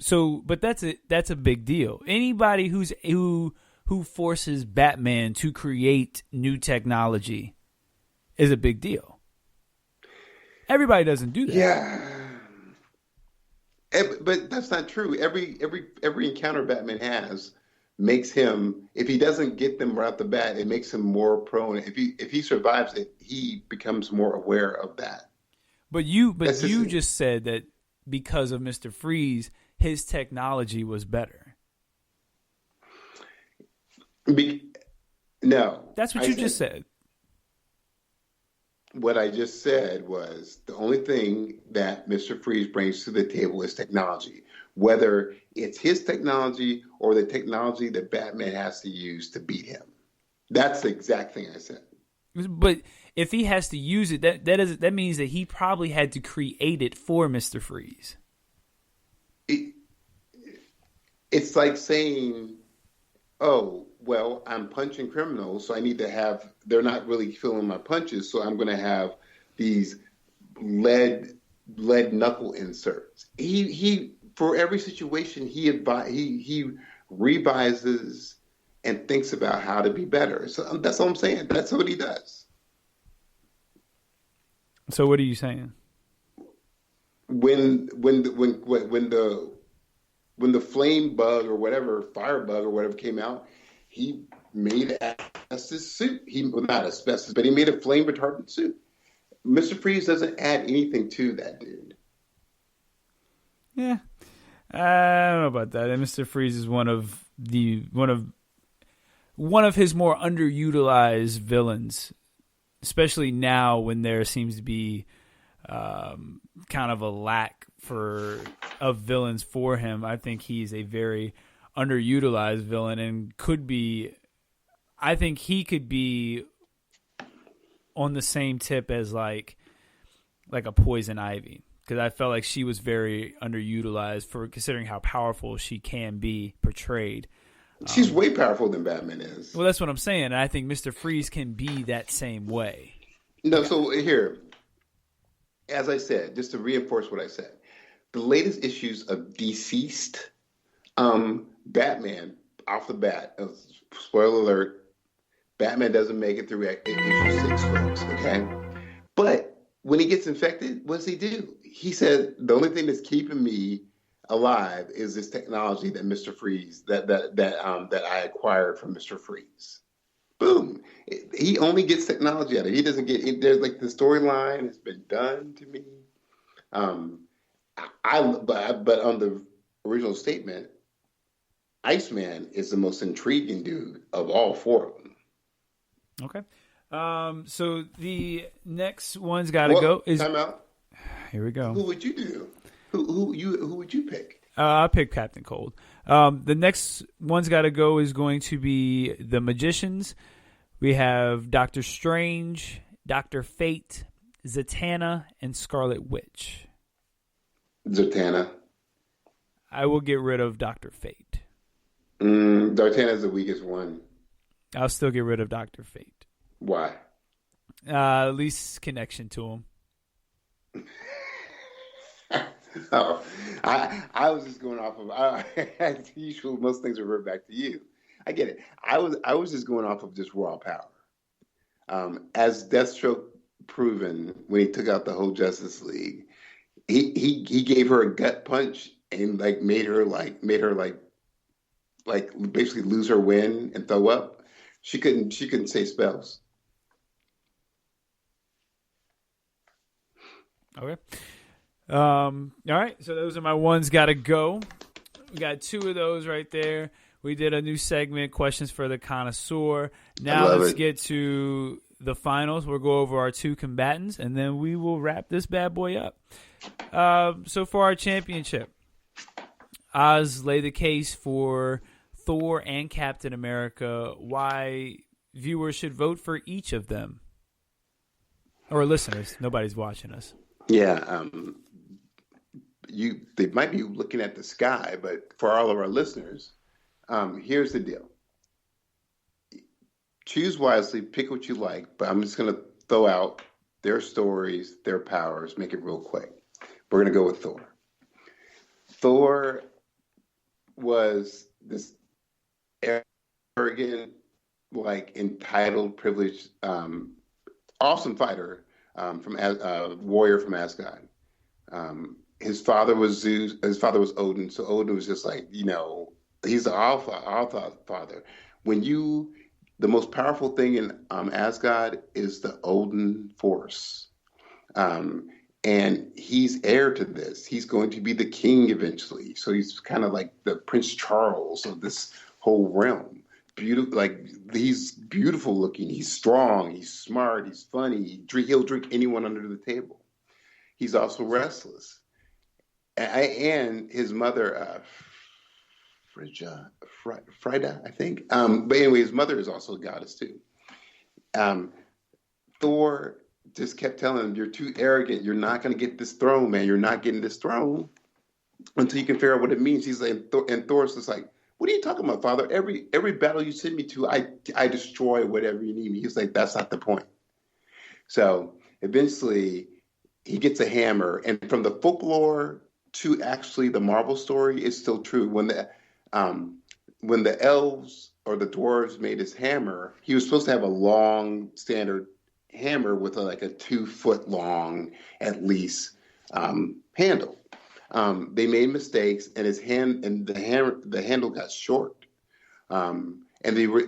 big deal. Anybody who forces Batman to create new technology is a big deal. Everybody doesn't do that. Yeah. But that's not true. Every encounter Batman has makes him, if he doesn't get them right off the bat, it makes him more prone. If he survives it, he becomes more aware of that. But you just said that because of Mr. Freeze, his technology was better. No. That's what you just said. What I just said was the only thing that Mr. Freeze brings to the table is technology, whether it's his technology or the technology that Batman has to use to beat him. That's the exact thing I said. But if he has to use it, that means that he probably had to create it for Mr. Freeze. It's like saying, oh, well, I'm punching criminals, so I need to have, they're not really feeling my punches, so I'm going to have these lead knuckle inserts. He for every situation, he revises and thinks about how to be better. So that's all I'm saying. That's what he does. So what are you saying? When the flame bug or whatever, fire bug or whatever came out, he made asbestos suit. Not asbestos, but he made a flame retardant suit. Mr. Freeze doesn't add anything to that dude. Yeah, I don't know about that. And Mr. Freeze is one of his more underutilized villains, especially now when there seems to be kind of a lack of villains for him. I think he's a very underutilized villain and I think he could be on the same tip as like a Poison Ivy, because I felt like she was very underutilized for considering how powerful she can be portrayed. She's way powerful than Batman is. Well, that's what I'm saying, and I think Mr. Freeze can be that same way. No, so here, as I said, just to reinforce what I said, the latest issues of Deceased, Batman, off the bat, spoiler alert, Batman doesn't make it through issue 6, folks, okay? But when he gets infected, what does he do? He said, the only thing that's keeping me alive is this technology that Mr. Freeze, that I acquired from Mr. Freeze. Boom. He only gets technology out of it. He doesn't get, there's like the storyline has been done to me. But on the original statement, Iceman is the most intriguing dude of all 4 of them. Okay. So the next one's got to go. Time out. Here we go. Who would you do? Who would you pick? I pick Captain Cold. The next one's got to go is going to be the Magicians. We have Doctor Strange, Dr. Fate, Zatanna, and Scarlet Witch. Zatanna. I will get rid of Dr. Fate. Zatanna's the weakest one. I'll still get rid of Dr. Fate. Why? Least connection to him. Oh, I was just going off of. As usual, most things revert back to you. I get it. I was just going off of just raw power. As Deathstroke proven when he took out the whole Justice League, he gave her a gut punch and like made her basically lose her wind and throw up. She couldn't say spells. Okay. All right. So those are my ones got to go. We got 2 of those right there. We did a new segment, Questions for the Connoisseur. Now let's get to the finals. We'll go over our 2 combatants, and then we will wrap this bad boy up. So for our championship, Oz laid the case for Thor and Captain America, why viewers should vote for each of them. Or listeners. Nobody's watching us. Yeah, they might be looking at the sky, but for all of our listeners, here's the deal. Choose wisely, pick what you like, but I'm just going to throw out their stories, their powers, make it real quick. We're going to go with Thor. Thor was this arrogant, like entitled, privileged, awesome fighter, from warrior from Asgard. His father was Zeus. His father was Odin. So Odin was just like, he's the all father. The most powerful thing in Asgard is the Odin force. And he's heir to this. He's going to be the king eventually. So he's kind of like the Prince Charles of this whole realm. Beautiful, like he's beautiful looking. He's strong. He's smart. He's funny. He'll drink anyone under the table. He's also restless. And his mother, Frida, I think. But anyway, his mother is also a goddess too. Thor just kept telling him, "You're too arrogant. You're not going to get this throne, man. You're not getting this throne until you can figure out what it means." He's like, and Thor's just like, "What are you talking about, Father? Every battle you send me to, I destroy whatever you need me." He's like, "That's not the point." So eventually, he gets a hammer, and from the folklore to actually the Marvel story, it's still true. When the elves or the dwarves made his hammer, he was supposed to have a long standard hammer with a 2-foot long, at least, handle. They made mistakes, and the handle got short. And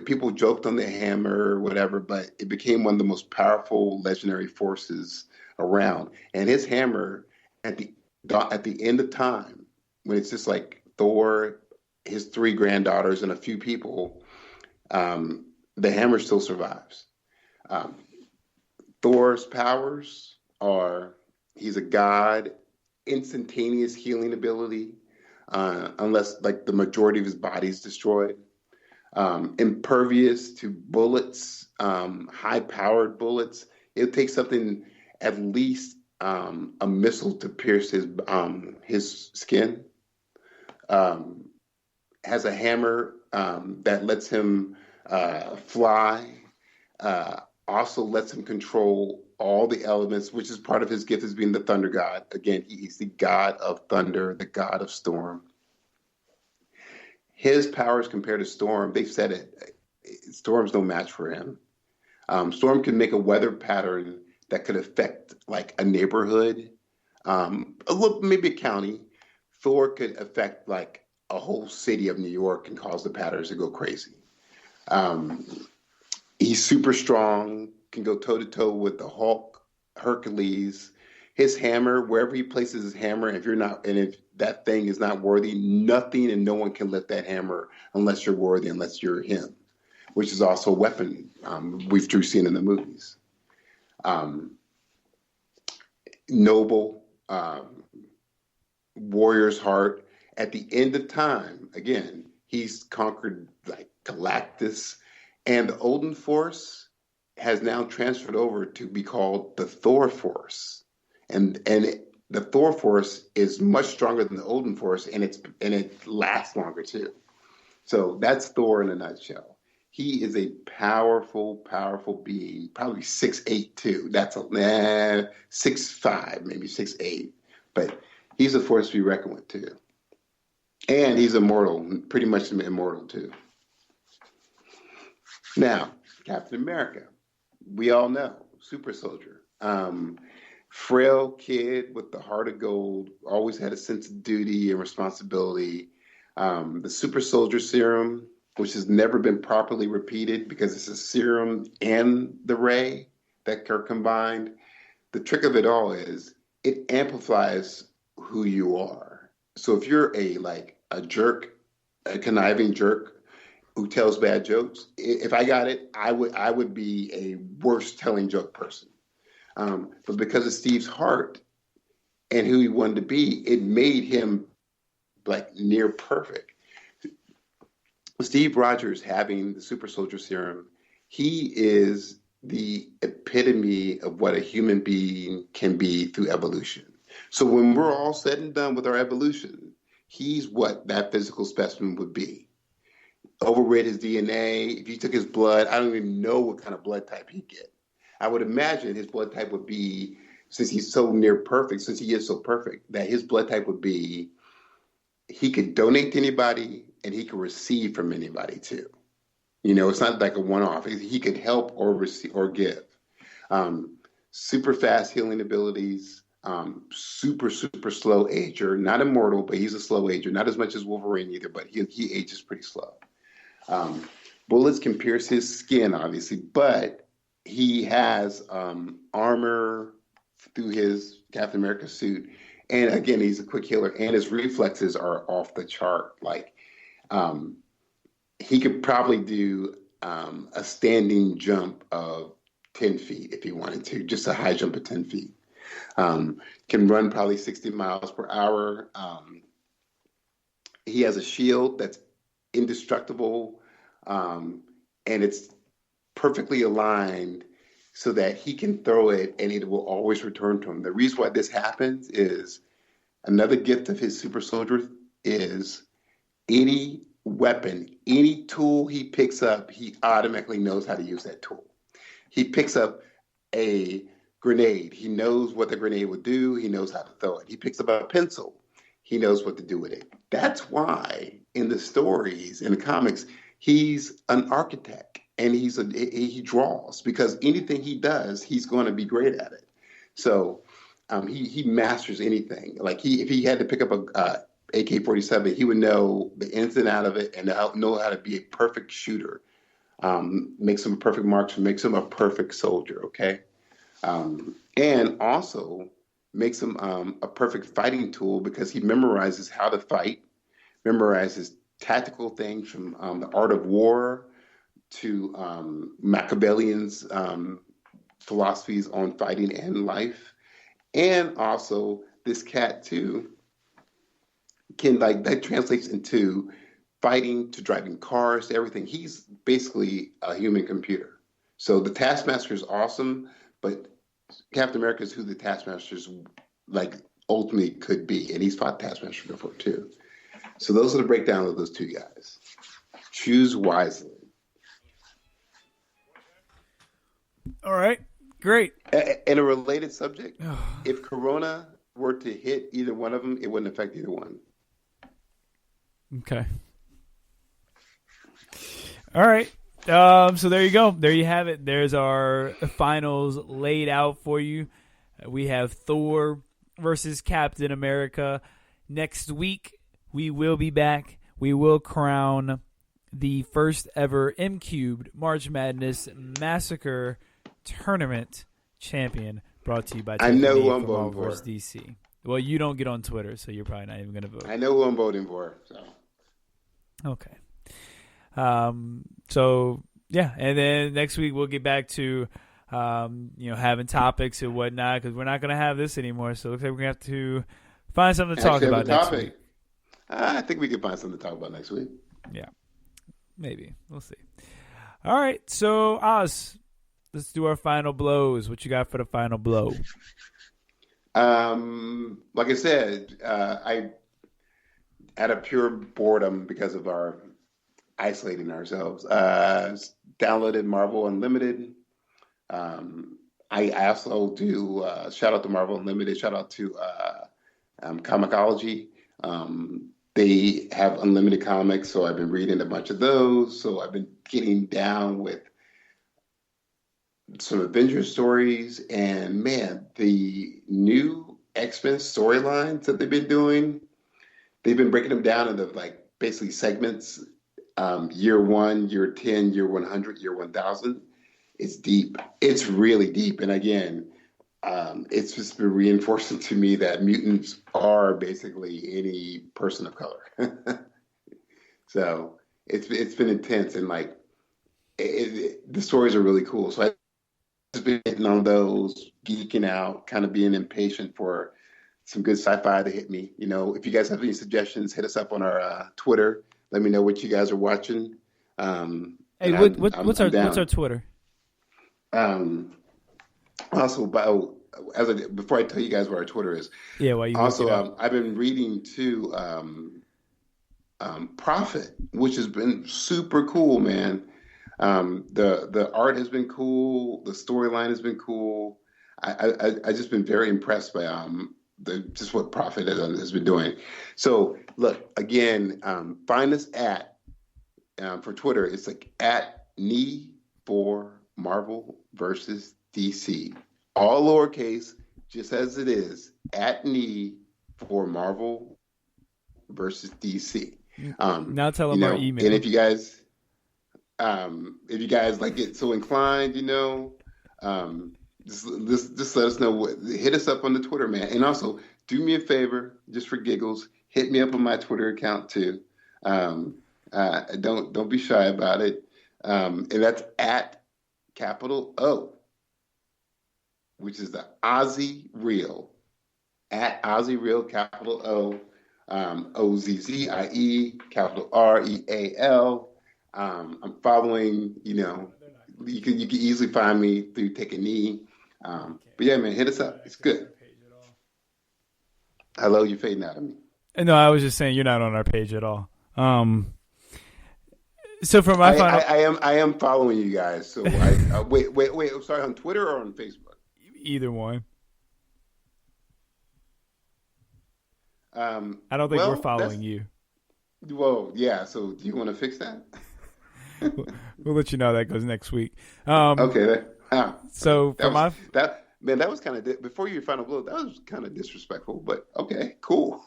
people joked on the hammer or whatever, but it became one of the most powerful legendary forces around. And his hammer, at the end of time, when it's just like Thor, his 3 granddaughters, and a few people, the hammer still survives. Thor's powers are, he's a god, instantaneous healing ability, unless like the majority of his body is destroyed. Impervious to bullets, high-powered bullets. It takes something, at least a missile, to pierce his skin. Has a hammer that lets him fly. Also lets him control all the elements, which is part of his gift as being the thunder god. Again, he's the god of thunder, the god of storm. His powers compared to Storm, they've said it, Storm's no match for him. Storm can make a weather pattern that could affect like a neighborhood, maybe a county. Thor could affect like a whole city of New York and cause the patterns to go crazy. He's super strong, can go toe-to-toe with the Hulk, Hercules. His hammer, wherever he places his hammer, if that thing is not worthy, nothing and no one can lift that hammer unless you're worthy, unless you're him, which is also a weapon we've seen in the movies. Noble, warrior's heart. At the end of time, again, he's conquered like Galactus. And the Odin Force has now transferred over to be called the Thor Force, and the Thor Force is much stronger than the Odin Force, and it lasts longer too. So that's Thor in a nutshell. He is a powerful, powerful being, probably 6'8" too. That's 6'5", maybe 6'8", but he's a force to be reckoned with too. And he's immortal, pretty much immortal too. Now, Captain America, we all know, super soldier. Frail kid with the heart of gold, always had a sense of duty and responsibility. The super soldier serum, which has never been properly repeated because it's a serum and the ray that are combined. The trick of it all is it amplifies who you are. So if you're a jerk, a conniving jerk, who tells bad jokes, if I got it, I would be a worse telling joke person. But because of Steve's heart and who he wanted to be, it made him like near perfect. Steve Rogers having the super soldier serum, he is the epitome of what a human being can be through evolution. So when we're all said and done with our evolution, he's what that physical specimen would be. Overread his DNA. If you took his blood, I don't even know what kind of blood type he'd get. I would imagine his blood type would be, since he's so near perfect, since he is so perfect, that his blood type would be, he could donate to anybody and he could receive from anybody too. You know, it's not like a one-off. He could help or receive or give. Super fast healing abilities, super slow ager, not immortal, but he's a slow ager, not as much as Wolverine either, but he ages pretty slow. Bullets can pierce his skin, obviously, but he has armor through his Captain America suit. And again, he's a quick healer, and his reflexes are off the chart. Like, he could probably do a standing jump of 10 feet if he wanted to, just a high jump of 10 feet. Can run probably 60 miles per hour. He has a shield that's indestructible, and it's perfectly aligned so that he can throw it and it will always return to him. The reason why this happens is another gift of his super soldier is any weapon, any tool he picks up, he automatically knows how to use that tool. He picks up a grenade. He knows what the grenade would do. He knows how to throw it. He picks up a pencil. He knows what to do with it. That's why in the stories, in the comics, he's an architect and he draws, because anything he does, he's going to be great at it. So he masters anything. Like if he had to pick up a AK-47, he would know the ins and out of it and know how to be a perfect shooter. Makes him a perfect marksman, makes him a perfect soldier, okay? And also makes him a perfect fighting tool because he memorizes how to fight, memorizes tactical things from the art of war to Machiavellian's philosophies on fighting and life. And also this cat too can, like, that translates into fighting to driving cars to everything. He's basically a human computer. So the Taskmaster is awesome, but Captain America is who the Taskmaster's like ultimately could be, and he's fought Taskmaster before too. So those are the breakdown of those two guys. Choose wisely. All right, great. In a related subject, if Corona were to hit either one of them, it wouldn't affect either one. Okay. All right. So there you go. There you have it. There's our finals laid out for you. We have Thor versus Captain America. Next week, we will be back. We will crown the first ever M-Cubed March Madness Massacre Tournament champion, brought to you by I know who I'm from voting Marvel for. vs. DC. Well, you don't get on Twitter, so you're probably not even going to vote. I know who I'm voting for. So. Okay. So yeah, and then next week we'll get back to having topics and whatnot, because we're not going to have this anymore. So it looks like we're going to have to find something to talk about next week. I think we can find something to talk about next week. Yeah, maybe. We'll see. All right, so Oz, let's do our final blows. What you got for the final blow? Like I said, I out of pure boredom because of our isolating ourselves, downloaded Marvel Unlimited. I also do shout out to Marvel Unlimited, shout out to Comixology. They have unlimited comics, so I've been reading a bunch of those. So I've been getting down with some Avengers stories, and man, the new X-Men storylines that they've been doing, they've been breaking them down into like basically segments. Year 1, year 10, year 100, year 1000. It's deep. It's really deep. And again, it's just been reinforcing to me that mutants are basically any person of color. So it's been intense, and like the stories are really cool. So I've just been hitting on those, geeking out, kind of being impatient for some good sci-fi to hit me. You know, if you guys have any suggestions, hit us up on our Twitter. Let me know what you guys are watching. Hey, what's our Twitter? Also, before I tell you guys what our Twitter is, Yeah, while you also look it up. I've been reading too Prophet, which has been super cool, man. The art has been cool, the storyline has been cool. I just been very impressed by just what Prophet has been doing. So look again, find us at for Twitter. It's like at knee for Marvel versus DC, all lowercase, just as it is, at knee for Marvel versus DC. Now tell them our email. And if you guys like get so inclined, just let us know. Hit us up on the Twitter, man. And also, do me a favor, just for giggles, hit me up on my Twitter account too. Don't be shy about it. And that's at capital O, which is the Ozzy Real, at Ozzy Real, capital O, OZZIE, capital REAL. I'm following, you can easily find me through Take a Knee. But yeah, man, hit us up. It's good. Hello, you're fading out of me. No, I was just saying you're not on our page at all. So for my final, I am following you guys. So wait. I'm sorry, on Twitter or on Facebook? Either one. I don't think we're following you. Well, yeah. So do you want to fix that? We'll let you know. That goes next week. Okay. So that was kind of before your final blow. That was kind of disrespectful, but okay, cool.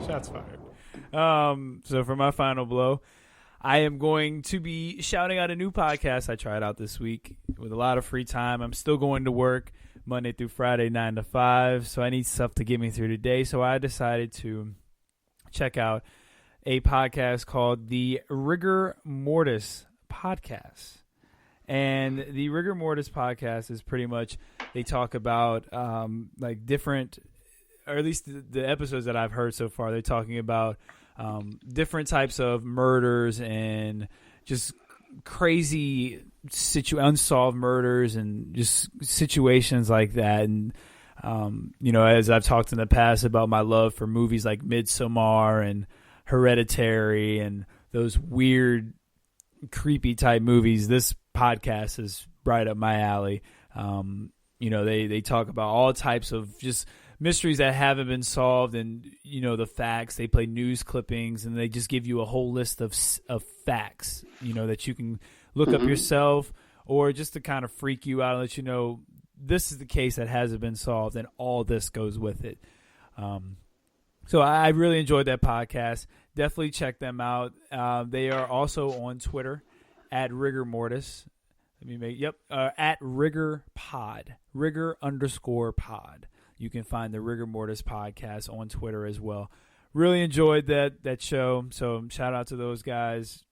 Shots fired. So for my final blow, I am going to be shouting out a new podcast I tried out this week with a lot of free time. I'm still going to work Monday through Friday, 9 to 5, so I need stuff to get me through today. So I decided to check out a podcast called the Rigor Mortis Podcast. And the Rigor Mortis Podcast is pretty much, they talk about like different, or at least the episodes that I've heard so far, they're talking about different types of murders and just crazy unsolved murders and just situations like that. And, as I've talked in the past about my love for movies like Midsommar and Hereditary and those weird, creepy type movies, this podcast is right up my alley. They talk about all types of just mysteries that haven't been solved and, the facts. They play news clippings and they just give you a whole list of facts, that you can look up yourself or just to kind of freak you out and let you know this is the case that hasn't been solved and all this goes with it. So I really enjoyed that podcast. Definitely check them out. They are also on Twitter at Rigor Mortis. At Rigor Pod, Rigor_pod. You can find the Rigor Mortis podcast on Twitter as well. Really enjoyed that show. So shout out to those guys.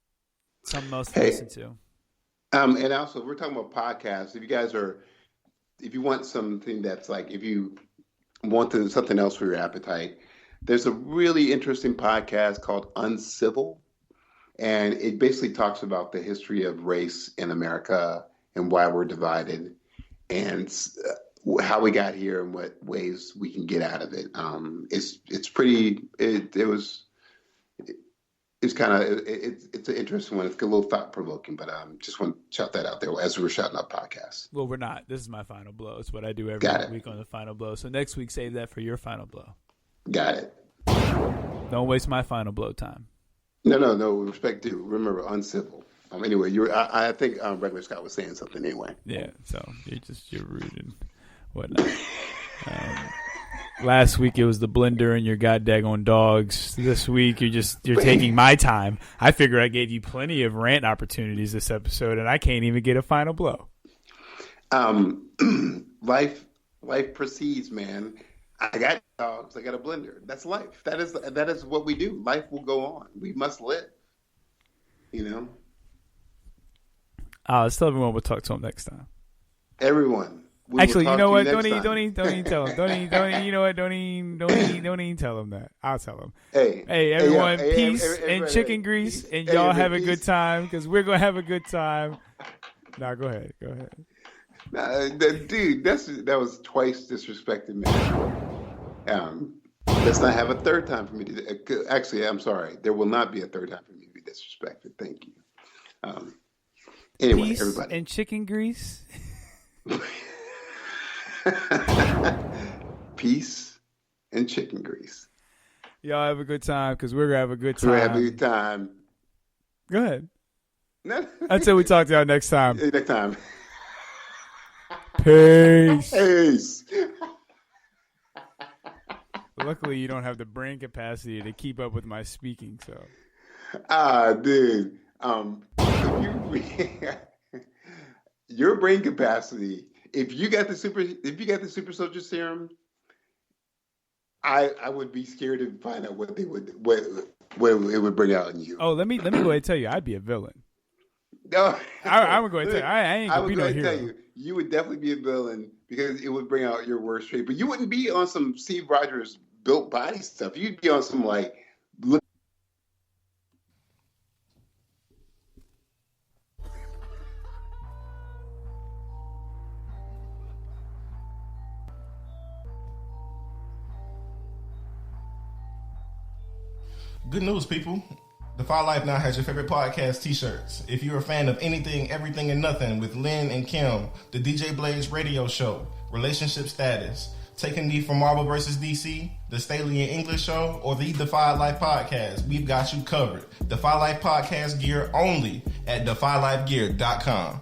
Something else to listen to. And also, we're talking about podcasts. If you want something that's like, if you want something else for your appetite, there's a really interesting podcast called Uncivil. And it basically talks about the history of race in America and why we're divided and how we got here and what ways we can get out of it. It's an interesting one. It's a little thought provoking, but just want to shout that out there as we're shouting out podcasts. Well, we're not. This is my final blow. It's what I do every week on the final blow. So next week, save that for your final blow. Got it. Don't waste my final blow time. No. Respect due. Remember, Uncivil. Anyway, I think Regular Scott was saying something anyway. Yeah. So you're rude and whatnot. Last week it was the blender and your goddamn dogs. This week you're taking my time. I figure I gave you plenty of rant opportunities this episode, and I can't even get a final blow. Life proceeds, man. I got dogs. I got a blender. That's life. That is what we do. Life will go on. We must live. Let's tell everyone we'll talk to them next time. Everyone, Actually, you know what? Don't even tell him. Don't even. You know what? Don't even tell him that. I'll tell him. Hey, everyone, peace and chicken grease, and y'all have a good time because we're gonna have a good time. Nah, go ahead. Nah, dude, that was twice disrespected me. Let's not have a third time for me to. Actually, I'm sorry. There will not be a third time for me to be disrespected. Thank you. Anyway, peace everybody. And chicken grease. Peace and chicken grease. Y'all have a good time because we're gonna have a good time. We're gonna have a good time. Go ahead. Until we talk to y'all next time. Next time. Peace. Luckily, you don't have the brain capacity to keep up with my speaking, so. Dude. Your brain capacity. If you got the super soldier serum, I would be scared to find out what it would bring out in you. Oh, let me go ahead and tell you, I'd be a villain. No, I'm going to tell you, I ain't gonna be no hero. Tell you would definitely be a villain because it would bring out your worst trait. But you wouldn't be on some Steve Rogers built body stuff. You'd be on some like look. Good news, people. Defy Life now has your favorite podcast t-shirts. If you're a fan of anything, everything, and nothing with Lynn and Kim, the DJ Blaze radio show, Relationship Status, Taking D for Marvel vs. DC, the Staley and English show, or the Defy Life podcast, we've got you covered. Defy Life podcast gear only at defylifegear.com.